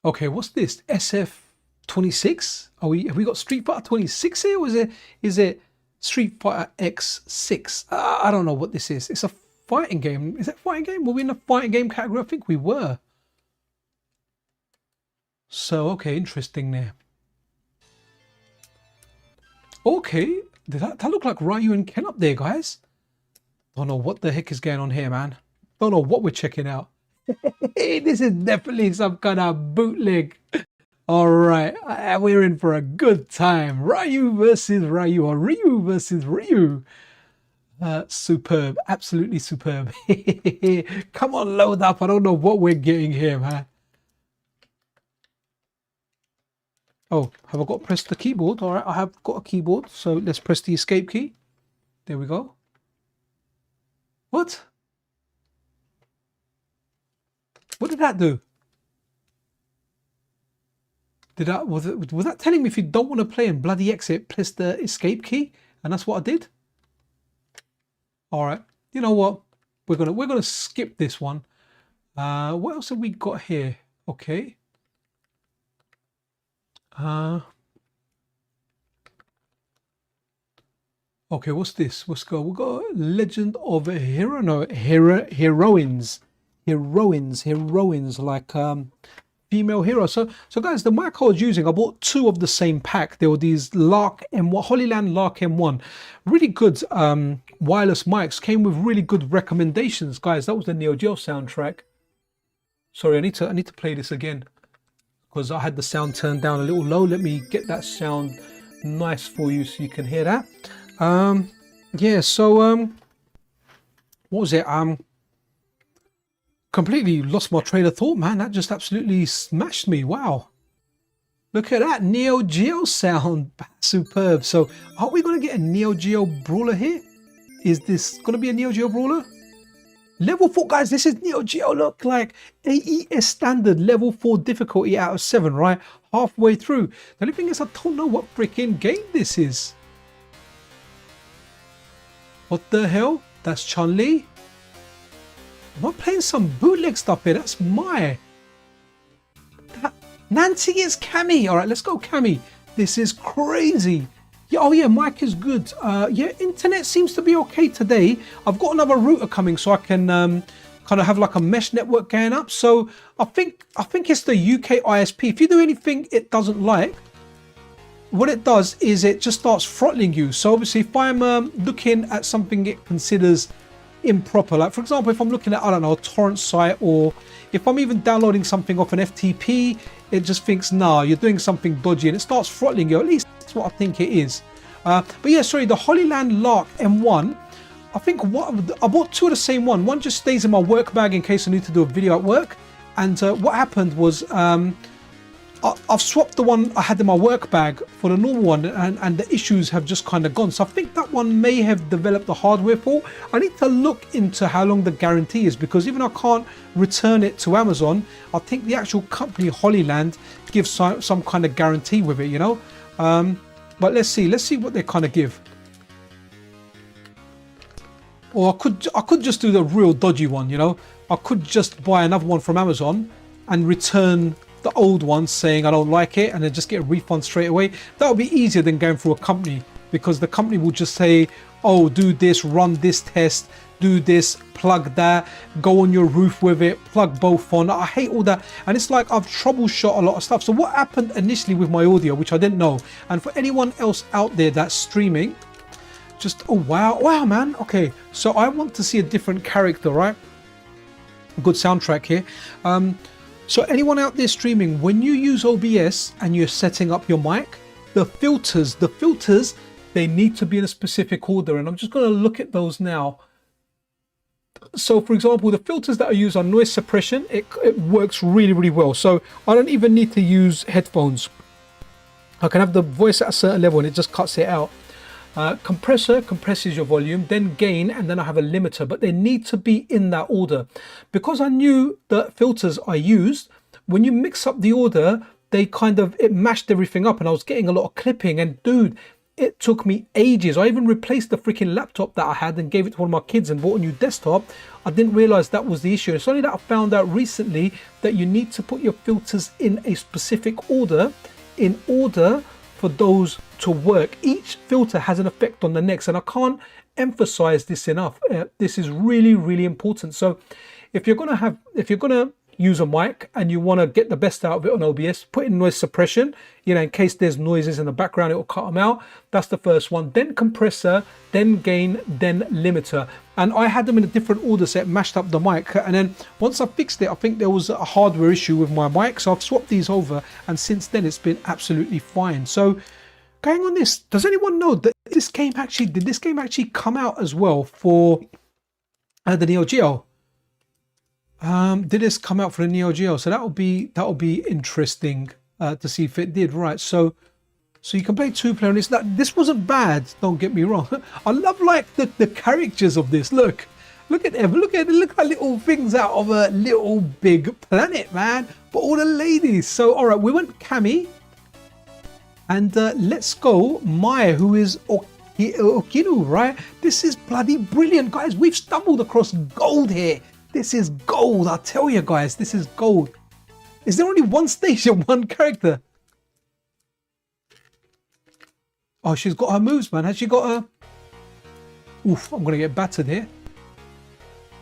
Okay, what's this? SF26? Have we got Street Fighter 26 here, or is it Street Fighter X6? I don't know what this is. It's a fighting game. Is it a fighting game? Were we in the fighting game category? I think we were. So, okay, interesting there. Okay, that look like Ryu and Ken up there, guys. Don't know what the heck is going on here, man. Don't know what we're checking out. This is definitely some kind of bootleg. All right, we're in for a good time. Ryu versus Ryu, or Ryu versus Ryu. Superb, absolutely superb. Come on, load up. I don't know what we're getting here, man. Oh, have I got to press the keyboard? All right, I have got a keyboard. So let's press the escape key. There we go. What? What did that do? Was that telling me if you don't want to play and bloody exit, press the escape key? And that's what I did. All right. You know what? We're gonna skip this one. What else have we got here? Okay. Okay, what's this? We've got Legend of Heroines, like female hero. So guys, the mic I was using, I bought two of the same pack. There were these Lark M1, Holyland Lark M1, really good wireless mics. Came with really good recommendations, guys. That was the Neo Geo soundtrack. Sorry, I need to play this again because I had the sound turned down a little low. Let me get that sound nice for you so you can hear that. Yeah, so what was it? Completely lost my train of thought, man. That just absolutely smashed me. Wow, look at that Neo Geo sound. Superb. So are we going to get a Neo Geo brawler here? Is this going to be a Neo Geo brawler? Level 4, guys, this is Neo Geo. Look, like AES standard, level 4 difficulty out of 7, right? Halfway through. The only thing is I don't know what freaking game this is. What the hell? That's Chun-Li? Am I playing some bootleg stuff here? That's my... Nancy is Cammy. All right, let's go Cammy. This is crazy. Yeah, oh yeah, mic is good. Yeah, internet seems to be okay today. I've got another router coming so I can kind of have like a mesh network going up. So I think it's the UK ISP. If you do anything it doesn't like, what it does is it just starts throttling you. So obviously if I'm looking at something it considers improper, like for example, if I'm looking at, I don't know, a torrent site, or if I'm even downloading something off an FTP, it just thinks, nah, you're doing something dodgy, and it starts throttling you. At least that's what I think it is. But yeah, sorry, the Holyland Lark M1, I think I bought two of the same one. One just stays in my work bag in case I need to do a video at work. And what happened was I've swapped the one I had in my work bag for the normal one, and the issues have just kind of gone. So I think that one may have developed a hardware fault. I need to look into how long the guarantee is, because even I can't return it to Amazon, I think the actual company Holyland gives some kind of guarantee with it, you know. But let's see what they kind of give. Or I could just do the real dodgy one, you know. I could just buy another one from Amazon and return the old one saying I don't like it, and then just get a refund straight away. That would be easier than going through a company, because the company will just say, oh, do this, run this test, do this, plug that, go on your roof with it, plug both on. I hate all that, and it's like I've troubleshot a lot of stuff. So what happened initially with my audio, which I didn't know, and for anyone else out there that's streaming, just, oh wow man, okay, so I want to see a different character, right? Good soundtrack here. So anyone out there streaming, when you use OBS and you're setting up your mic, the filters, they need to be in a specific order. And I'm just going to look at those now. So for example, the filters that I use on noise suppression, it works really, really well. So I don't even need to use headphones. I can have the voice at a certain level and it just cuts it out. Compressor compresses your volume, then gain, and then I have a limiter, but they need to be in that order. Because I knew the filters I used, when you mix up the order, it mashed everything up, and I was getting a lot of clipping, and dude, it took me ages. I even replaced the freaking laptop that I had and gave it to one of my kids and bought a new desktop. I didn't realize that was the issue. It's only that I found out recently that you need to put your filters in a specific order in order for those to work. Each filter has an effect on the next, and I can't emphasize this enough. This is really, really important. So if you're gonna use a mic and you want to get the best out of it on OBS, put in noise suppression, you know, in case there's noises in the background, it will cut them out. That's the first one. Then compressor, then gain, then limiter. And I had them in a different order, so it mashed up the mic. And then once I fixed it, I think there was a hardware issue with my mic, so I've swapped these over, and since then it's been absolutely fine. So Going on this, does anyone know that did this game actually come out as well for the Neo Geo? Did this come out for the Neo Geo? So that'll be interesting to see if it did. Right, so you can play 2-player on this. This wasn't bad, don't get me wrong. I love like the characters of this. Look at them. Look at little things out of a little big planet, man. For all the ladies. So all right, we went Cammy. And let's go Maya, who is Okinu, right? This is bloody brilliant, guys. We've stumbled across gold here. This is gold. I tell you, guys, this is gold. Is there only one stage and one character? Oh, she's got her moves, man. Has she got her? Oof, I'm going to get battered here.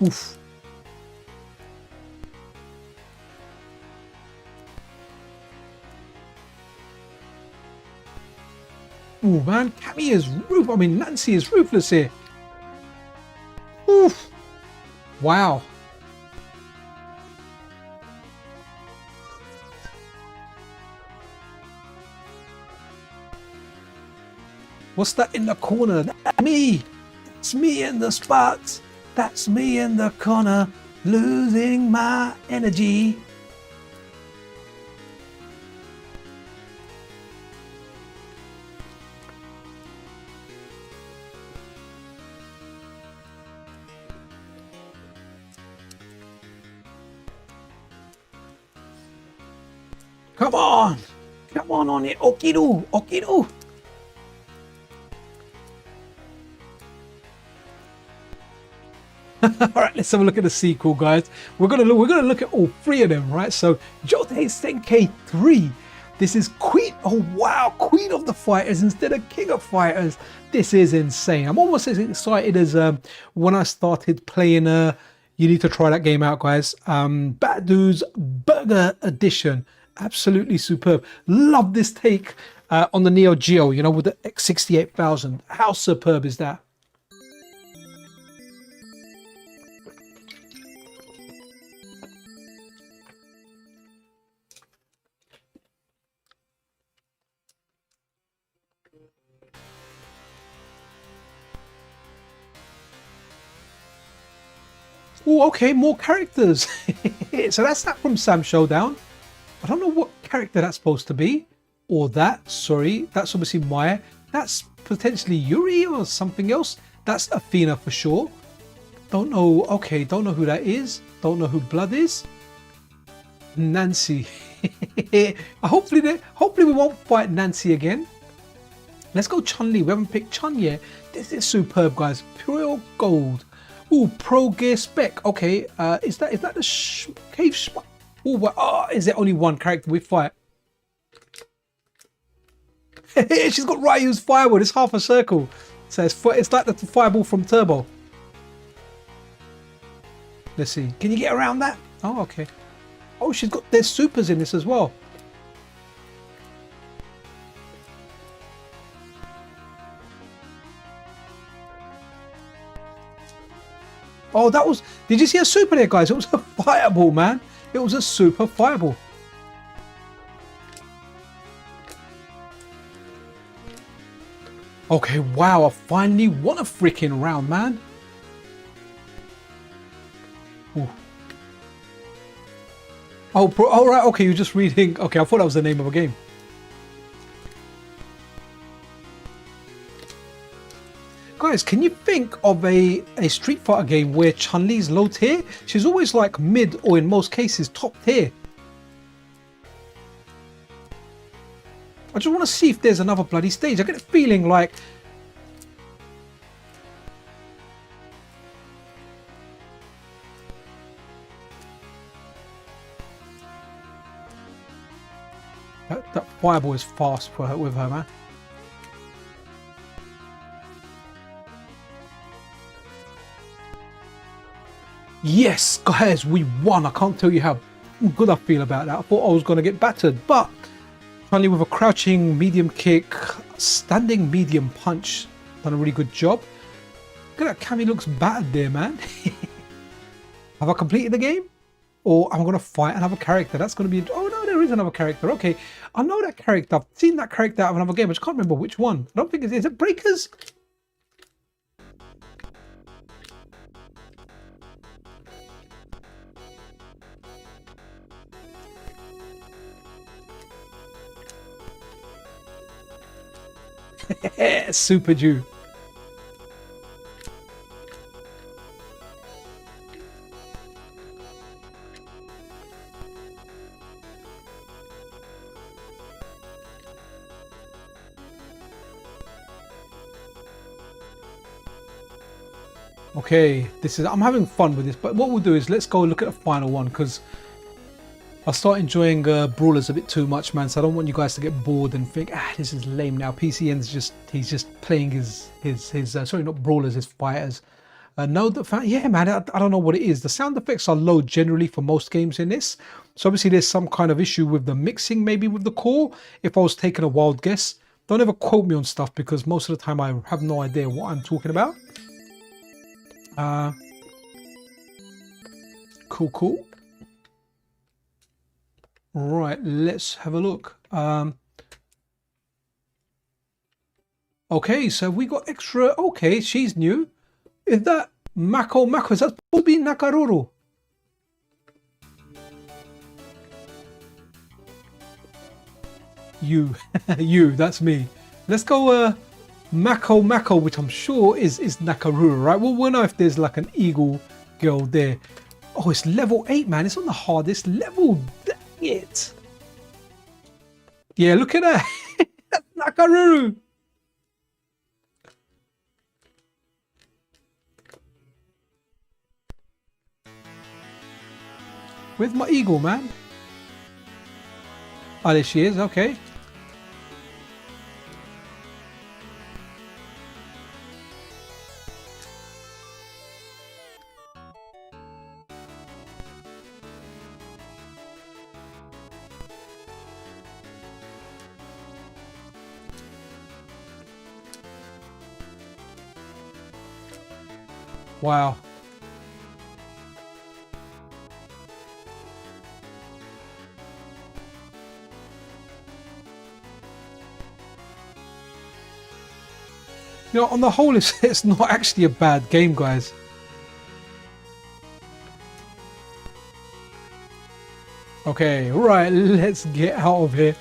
Oof. Oh man, Cammy is Nancy is ruthless here. Oof. Wow. What's that in the corner? That's me. It's me in the spots. That's me in the corner, losing my energy. Come on it, Okido. All right, let's have a look at the sequel, guys. We're gonna look at all three of them, right? So, Jotei Senkai 3. This is Queen. Oh wow, Queen of the Fighters instead of King of Fighters. This is insane. I'm almost as excited as when I started playing. You need to try that game out, guys. Bad Dudes Burger Edition. Absolutely superb. Love this take on the Neo Geo, you know, with the X68000. How superb is that? Oh, okay, more characters. So that's that from Sam Showdown. I don't know what character that's supposed to be, or that, sorry, that's obviously Maya. That's potentially Yuri or something else. That's Athena for sure. Don't know, okay, don't know who that is. Don't know who Blood is. Nancy. Hopefully we won't fight Nancy again. Let's go Chun-Li. We haven't picked Chun yet. This is superb, guys. Pure gold. Ooh, Pro Gear Spec. Okay, is that the cave spot? Oh, is there only one character we fight? She's got Ryu's fireball. It's half a circle. So it's like the fireball from Turbo. Let's see. Can you get around that? Oh, okay. Oh, there's supers in this as well. Oh, did you see a super there, guys? It was a fireball, man. It was a super fireball. Okay, wow, I finally won a freaking round, man. Ooh. Oh, all right, okay, you're just reading. Okay, I thought that was the name of a game. Guys, can you think of a Street Fighter game where Chun-Li's low tier? She's always like mid or in most cases top tier. I just want to see if there's another bloody stage. I get a feeling like... That fireball is fast for her, with her, man. Yes, guys, we won. I can't tell you how good I feel about that. I thought I was going to get battered, but finally with a crouching medium kick, standing medium punch, done a really good job. Look at that, Cammy looks battered there, man. Have I completed the game? Or am I going to fight another character? That's going to be... Oh, no, there is another character. Okay, I know that character. I've seen that character out of another game. I just can't remember which one. I don't think it's... Is it Breakers? Super Jew. Okay, I'm having fun with this, but what we'll do is let's go look at the final one, because I start enjoying brawlers a bit too much, man. So I don't want you guys to get bored and think, this is lame now. PCN's he's just playing his sorry, not brawlers, his fighters. No, yeah, man, I don't know what it is. The sound effects are low generally for most games in this. So obviously there's some kind of issue with the mixing, maybe with the core. If I was taking a wild guess, don't ever quote me on stuff, because most of the time I have no idea what I'm talking about. Cool. Right, let's have a look. Okay, so we got extra. Okay, she's new. Is that Mako? Is that Bobby Nakaruru? You, that's me. Let's go Mako, which I'm sure is Nakaruru, right? Well, we'll know if there's like an eagle girl there. Oh, it's level 8, man. It's on the hardest level. Dang it. Yeah, look at that. Nakaruru. Where's my eagle, man? Oh, there she is. Okay. Wow. You know, on the whole, it's not actually a bad game, guys. Okay, right, let's get out of here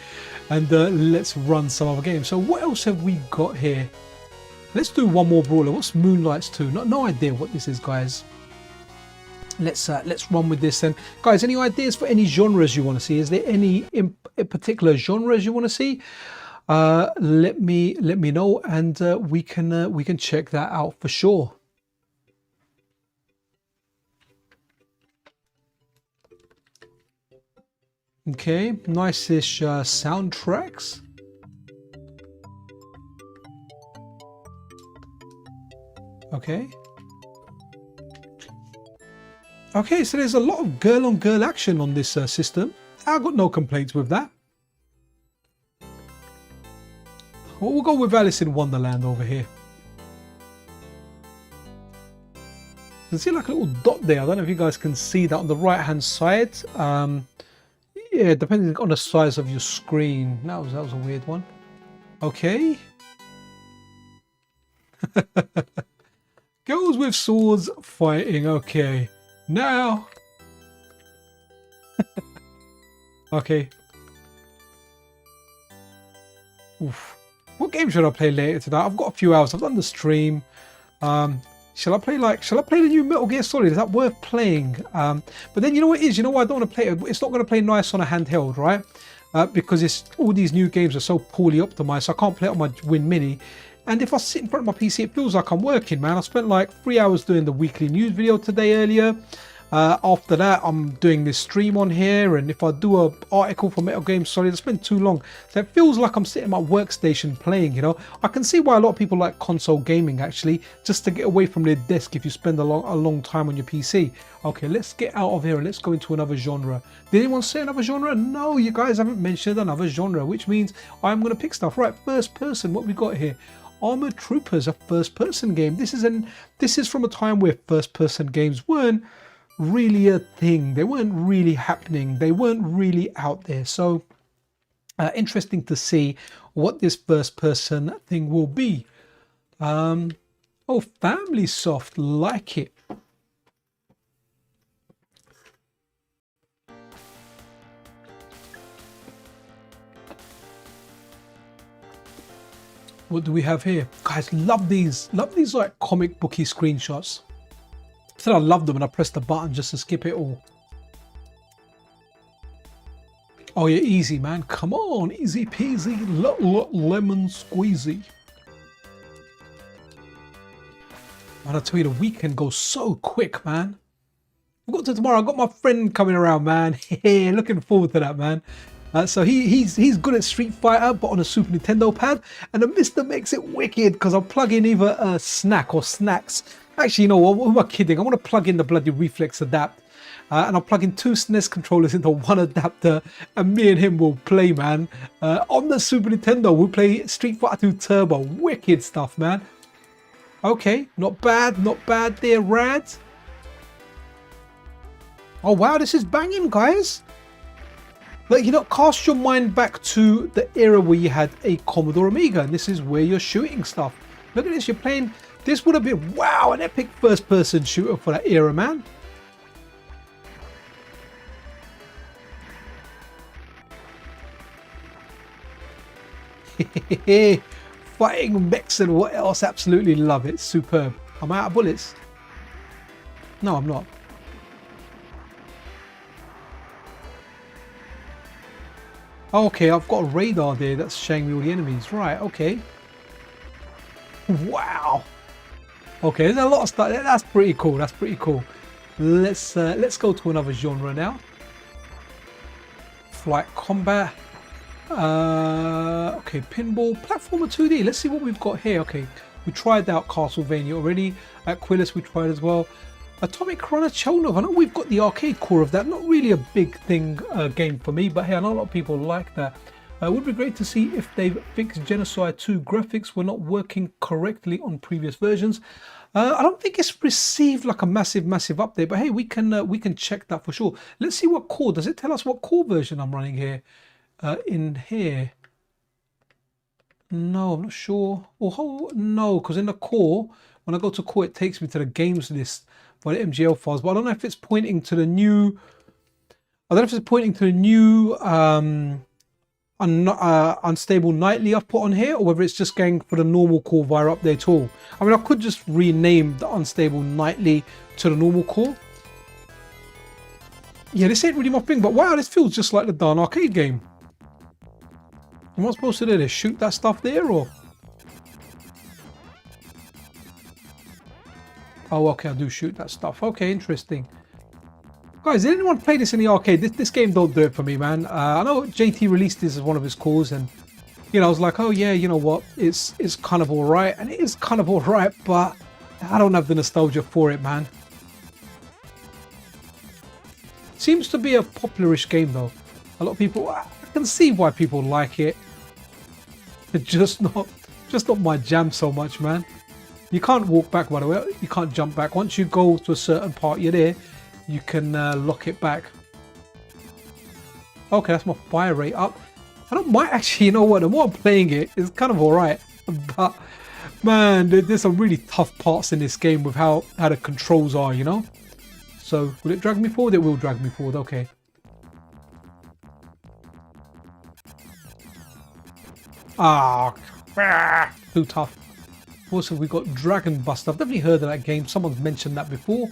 and let's run some other games. So what else have we got here? Let's do one more brawler. What's Moonlights 2? No idea what this is, guys. Let's run with this. And guys, any ideas for any genres you want to see? Is there any in particular genres you want to see? Let me know, and we can check that out for sure. Okay, nice-ish soundtracks. Okay. Okay, so there's a lot of girl-on-girl action on this system. I've got no complaints with that. Well, we'll go with Alice in Wonderland over here. You can see like a little dot there. I don't know if you guys can see that on the right-hand side. Yeah, depending on the size of your screen. That was a weird one. Okay. Girls with swords fighting. Okay. Now. Okay. Oof. What game should I play later tonight? I've got a few hours. I've done the stream. Shall I play the new Metal Gear Solid? Is that worth playing? But then you know what it is? You know why I don't want to play it? It's not going to play nice on a handheld, right? Because all these new games are so poorly optimized, so I can't play it on my Win Mini. And if I sit in front of my PC, it feels like I'm working, man. I spent like 3 hours doing the weekly news video today earlier. After that, I'm doing this stream on here, and if I do an article for Metal Gear Solid, I spend too long. So it feels like I'm sitting at my workstation playing, you know. I can see why a lot of people like console gaming, actually, just to get away from their desk if you spend a long time on your PC. Okay, let's get out of here and let's go into another genre. Did anyone say another genre? No, you guys haven't mentioned another genre, which means I'm going to pick stuff. Right, first person, what we got here? Armored Troopers, a first person game. This is from a time where first person games weren't really a thing. They weren't really happening. They weren't really out there. So interesting to see what this first person thing will be. Oh, Family Soft, like it. What do we have here? Guys, love these like comic booky screenshots. I said I love them and I pressed the button just to skip it all. Oh yeah, easy man, come on, easy peasy, lemon squeezy. Man, I tell you, the weekend goes so quick, man. I've got to tomorrow. I've got my friend coming around, man. Yeah, looking forward to that, man. So he's good at Street Fighter, but on a Super Nintendo pad. And the MiSTer makes it wicked because I'll plug in either a snack or snacks. Actually, you know what? Who am I kidding? I want to plug in the bloody Reflex Adapt. And I'll plug in 2 SNES controllers into one adapter, and me and him will play, man. On the Super Nintendo, we'll play Street Fighter 2 Turbo. Wicked stuff, man. Okay, not bad there, Rad. Oh wow, this is banging, guys. Like, you know, cast your mind back to the era where you had a Commodore Amiga, and this is where you're shooting stuff. Look at this, you're playing. This would have been, wow, an epic first-person shooter for that era, man. Fighting mechs and what else? Absolutely love it. Superb. I'm out of bullets. No, I'm not. Okay, I've got a radar there that's showing me all the enemies. Right, okay. Wow. Okay, there's a lot of stuff. That's pretty cool. That's pretty cool. Let's go to another genre now. Flight combat. Okay, pinball, platformer 2D. Let's see what we've got here. Okay, we tried out Castlevania already. At Quillis we tried as well. Atomic Chronocholnov. I know we've got the arcade core of that. Not really a big thing game for me, but hey, I know a lot of people like that. It would be great to see if they've fixed Genocide 2 graphics were not working correctly on previous versions. I don't think it's received like a massive update, but hey, we can check that for sure. Let's see what core. Does it tell us what core version I'm running here? In here, no, I'm not sure. Oh no, because in the core, when I go to core, it takes me to the games list for the MGL files. But I don't know if it's pointing to the new. I don't know if it's pointing to the new unstable nightly I've put on here, or whether it's just going for the normal core via update tool. I mean, I could just rename the unstable nightly to the normal core. Yeah, this ain't really my thing, but wow, this feels just like the darn arcade game. Am I supposed to do this? Shoot that stuff there, or? Oh, okay, I do shoot that stuff. Okay, interesting. Guys, did anyone play this in the arcade? This game don't do it for me, man. I know JT released this as one of his cores, and you know, I was like, oh yeah, you know what? It's kind of all right, and it is kind of all right, but I don't have the nostalgia for it, man. Seems to be a popularish game though. A lot of people, I can see why people like it. It's just not my jam so much, man. You can't walk back, by the way. You can't jump back. Once you go to a certain part, you're there. You can lock it back. Okay, that's my fire rate up. I don't mind, actually, you know what? The more I'm playing it, it's kind of alright. But, man, there's some really tough parts in this game with how the controls are, you know? So, will it drag me forward? It will drag me forward, okay. Ah, too tough. Also, we've got Dragon Buster. I've definitely heard of that game. Someone's mentioned that before.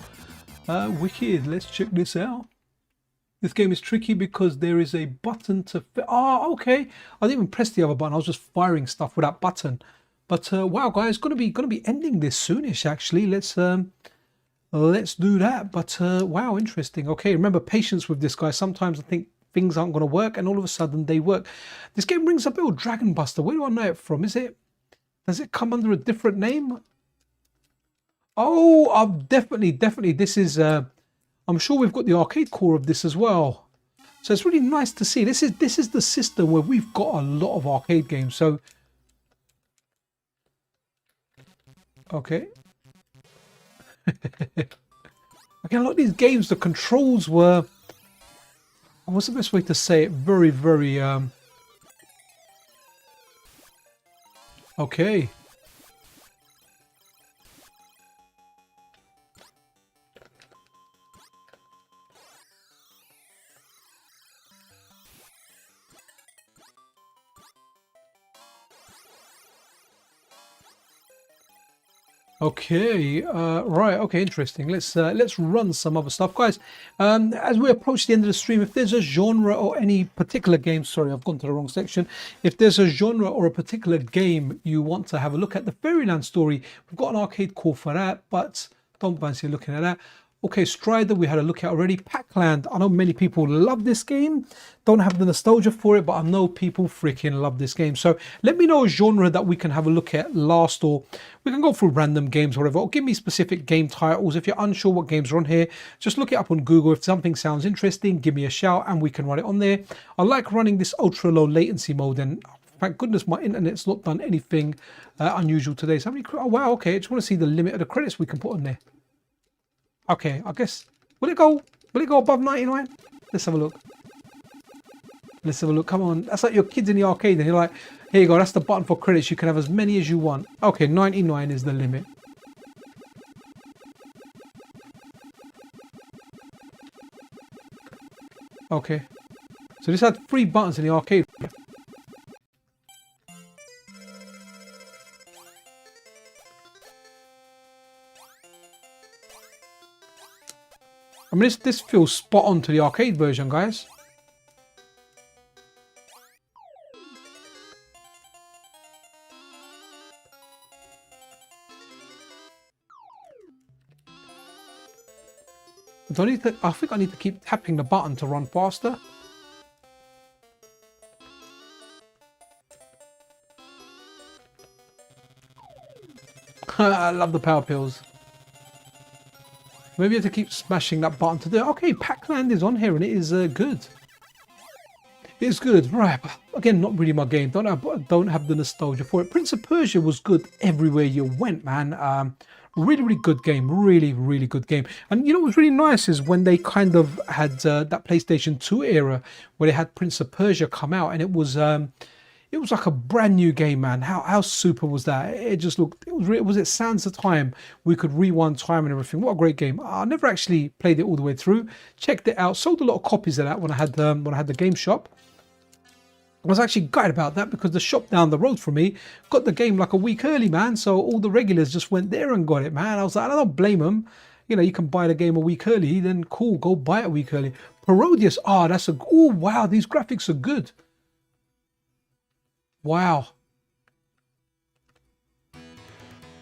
Wicked. Let's check this out. This game is tricky because there is a button to... Ah, okay. I didn't even press the other button. I was just firing stuff with that button. But wow, guys, gonna be ending this soonish. Actually, let's do that. But wow, interesting. Okay, remember patience with this guy. Sometimes I think things aren't going to work, and all of a sudden they work. This game rings a bell. Dragon Buster. Where do I know it from? Does it come under a different name? Oh, I've definitely. This is. I'm sure we've got the arcade core of this as well. So it's really nice to see. This is the system where we've got a lot of arcade games. So okay. Again, a lot of these games, the controls were, what's the best way to say it? Very, very, okay. Okay, right, okay, interesting. Let's run some other stuff, guys. As we approach the end of the stream, if there's a genre or any particular game, sorry, I've gone to the wrong section. If there's a genre or a particular game you want to have a look at, the Fairyland story, we've got an arcade core for that, but don't fancy looking at that. Okay, Strider, we had a look at already. Pac-Land, I know many people love this game. Don't have the nostalgia for it, but I know people freaking love this game. So let me know a genre that we can have a look at last, or we can go through random games or whatever, or give me specific game titles. If you're unsure what games are on here, just look it up on Google. If something sounds interesting, give me a shout and we can run it on there. I like running this ultra low latency mode, and thank goodness my internet's not done anything unusual today. So how many, oh wow, okay, I just want to see the limit of the credits we can put on there. Okay, I guess, will it go above 99? Let's have a look. Let's have a look, come on. That's like your kids in the arcade and you're like, here you go, that's the button for credits. You can have as many as you want. Okay, 99 is the limit. Okay. So this had 3 buttons in the arcade. I mean, this feels spot on to the arcade version, guys. I think I need to keep tapping the button to run faster. I love the power pills. Maybe you have to keep smashing that button to do it. Okay, Pac-Land is on here and it is good. It's good, right? Again, not really my game. Don't have the nostalgia for it. Prince of Persia was good everywhere you went, man. Really, really good game. Really, really good game. And you know what's really nice is when they kind of had that PlayStation 2 era where they had Prince of Persia come out, and it was like a brand new game, man. How super was that? It just looked, it Sands of Time. We could rewind time and everything. What a great game. I never actually played it all the way through. Checked it out. Sold a lot of copies of that when I had the game shop. I was actually gutted about that because the shop down the road from me got the game like a week early, man. So all the regulars just went there and got it, man. I was like, I don't blame them. You know, you can buy the game a week early, then cool, go buy it a week early. Parodius, oh wow, these graphics are good. Wow.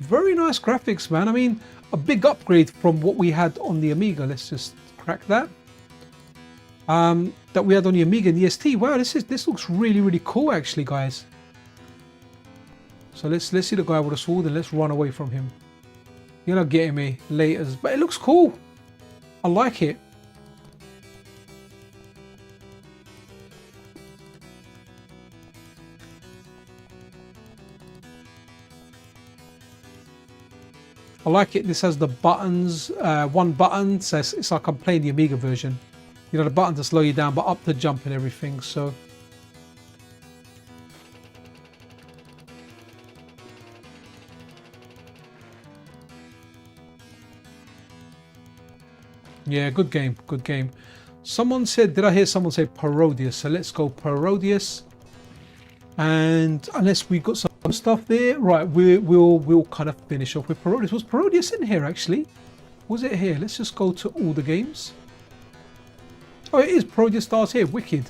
Very nice graphics, man. I mean, a big upgrade from what we had on the Amiga. Let's just crack that. That we had on the Amiga and the ST. Wow, this looks really, really cool actually, guys. So let's see the guy with a sword and let's run away from him. You're not getting me later, but it looks cool. I like it. I like it. This has the buttons, one button, so it's like I'm playing the Amiga version. You know, the button to slow you down, but up to jump and everything, so. Yeah, good game, good game. Someone said, did I hear someone say Parodius? So let's go Parodius. And unless we got some stuff there, right, we'll kind of finish off with Parodius. Was Parodius in here actually? Was it here? Let's just go to all the games. Oh, it is. Parodius Stars here. Wicked.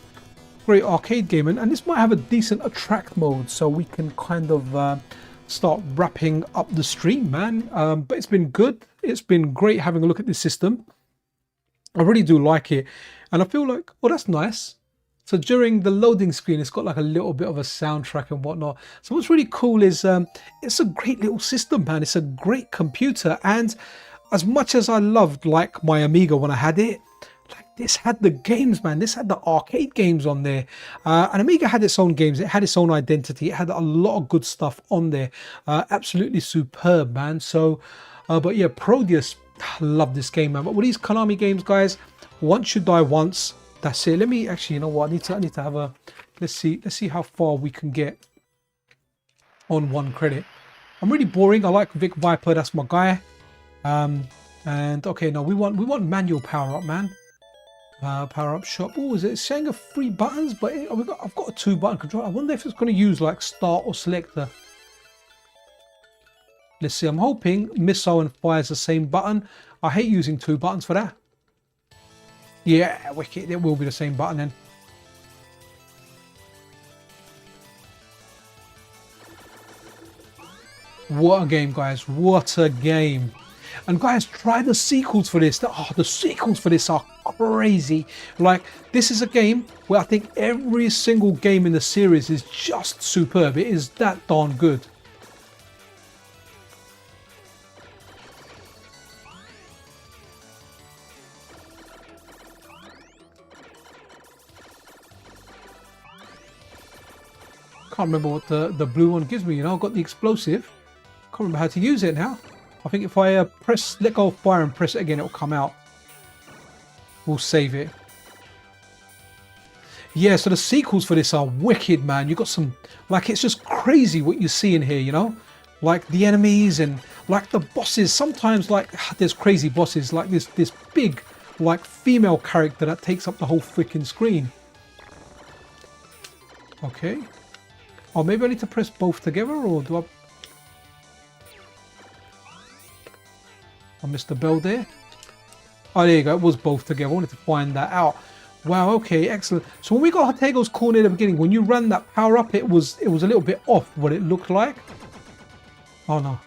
Great arcade game. And this might have a decent attract mode, so we can kind of start wrapping up the stream, man. But it's been good. It's been great having a look at this system. I really do like it. And I feel like, oh, that's nice. So during the loading screen, it's got like a little bit of a soundtrack and whatnot. So what's really cool is it's a great little system, man. It's a great computer. And as much as I loved like my Amiga when I had it, like this had the games, man. This had the arcade games on there. And Amiga had its own games. It had its own identity. It had a lot of good stuff on there. Absolutely superb, man. So, but yeah, Parodius, I love this game, man. But with these Konami games, guys, once you die once, that's it. Let me actually, you know what? I need to have a, let's see how far we can get on 1 credit. I'm really boring. I like Vic Viper. That's my guy. And okay, no, we want manual power up, man. Power up shop. Oh, is it saying 3 buttons? But I've got a 2-button controller. I wonder if it's going to use like start or selector. Let's see. I'm hoping missile and fire is the same button. I hate using 2 buttons for that. Yeah, wicked. It will be the same button then. What a game, guys. What a game. And guys, try the sequels for this. The sequels for this are crazy. Like, this is a game where I think every single game in the series is just superb. It is that darn good. Can't remember what the blue one gives me, you know. I've got the explosive. Can't remember how to use it now. I think if I let go of fire and press it again, it'll come out. We'll save it. Yeah, so the sequels for this are wicked, man. You got some, like, it's just crazy what you see in here, you know? Like the enemies and like the bosses. Sometimes, like, there's crazy bosses, like this big, like, female character that takes up the whole freaking screen. Okay. Oh, maybe I need to press both together, or do I... I missed the bell there. Oh, there you go. It was both together. I wanted to find that out. Wow. Okay. Excellent. So when we got Hatego's corner at the beginning, when you ran that power up, it was a little bit off what it looked like. Oh no.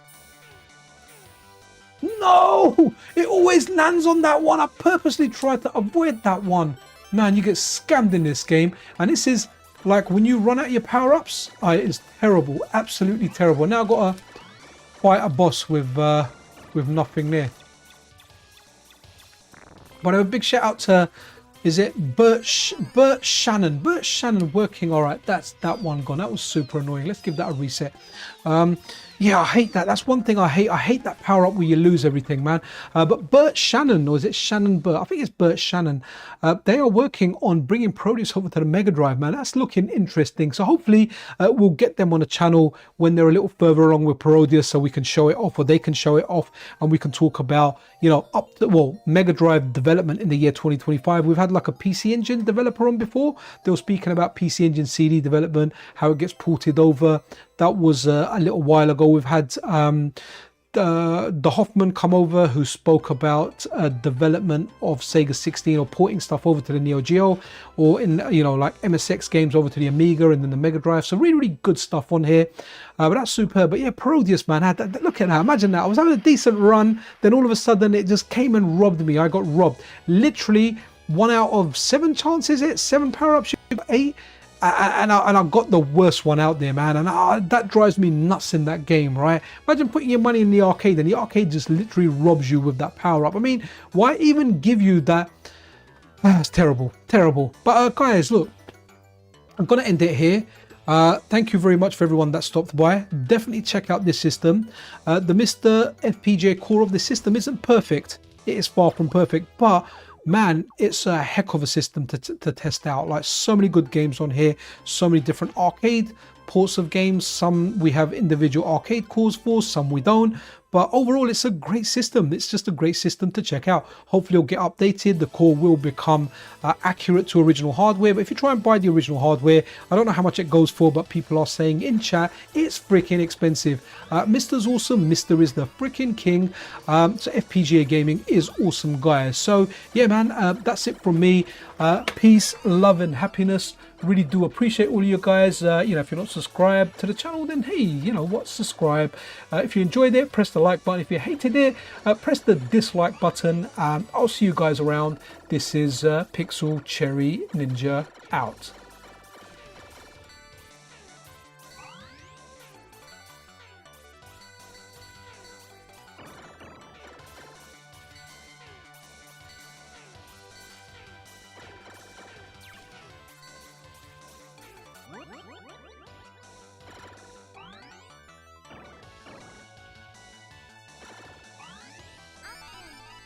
No! It always lands on that one. I purposely tried to avoid that one. Man, you get scammed in this game. And this is like when you run out your power ups. It is terrible. Absolutely terrible. Now I've got to fight a boss with nothing there. But a big shout out to, is it Bert Shannon? Bert Shannon working all right. That's that one gone. That was super annoying. Let's give that a reset. Yeah, I hate that. That's one thing I hate. I hate that power up where you lose everything, man. But Bert Shannon, or is it Shannon Bert? I think it's Bert Shannon. They are working on bringing Proteus over to the Mega Drive, man. That's looking interesting. So hopefully we'll get them on the channel when they're a little further along with Proteus, so we can show it off, or they can show it off, and we can talk about, you know, Mega Drive development in the year 2025. We've had like a PC Engine developer on before. They were speaking about PC Engine CD development, how it gets ported over. That was a little while ago. We've had the Hoffman come over, who spoke about development of Sega 16, or porting stuff over to the Neo Geo, or in, you know, like MSX games over to the Amiga and then the Mega Drive. So really good stuff on here. But that's superb. But yeah, Proteus, man, look at that. Imagine that. I was having a decent run, then all of a sudden it just came and robbed me. I got robbed. Literally 1 out of 7 chances. 7 power-ups, 8. And I got the worst one out there, man, and that drives me nuts in that game, right? Imagine putting your money in the arcade, and the arcade just literally robs you with that power up. I mean, why even give you that? It's terrible. But guys, look, I'm gonna end it here. Thank you very much for everyone that stopped by. Definitely check out this system. The MiSTer FPGA core of the system isn't perfect. It is far from perfect, but man, it's a heck of a system to test out. Like, so many good games on here, so many different arcade ports of games. Some we have individual arcade cores for, some we don't. But overall, it's a great system. It's just a great system to check out. Hopefully it'll get updated. The core will become accurate to original hardware. But if you try and buy the original hardware, I don't know how much it goes for, but people are saying in chat it's freaking expensive. MiSTer's awesome. MiSTer is the freaking king. So FPGA Gaming is awesome, guys. So yeah, man, that's it from me. Peace, love and happiness. Really do appreciate all of you guys. You know, if you're not subscribed to the channel, then hey, you know what, subscribe. If you enjoyed it, press the like button. If you hated it, press the dislike button. I'll see you guys around. This is Pixel Cherry Ninja out.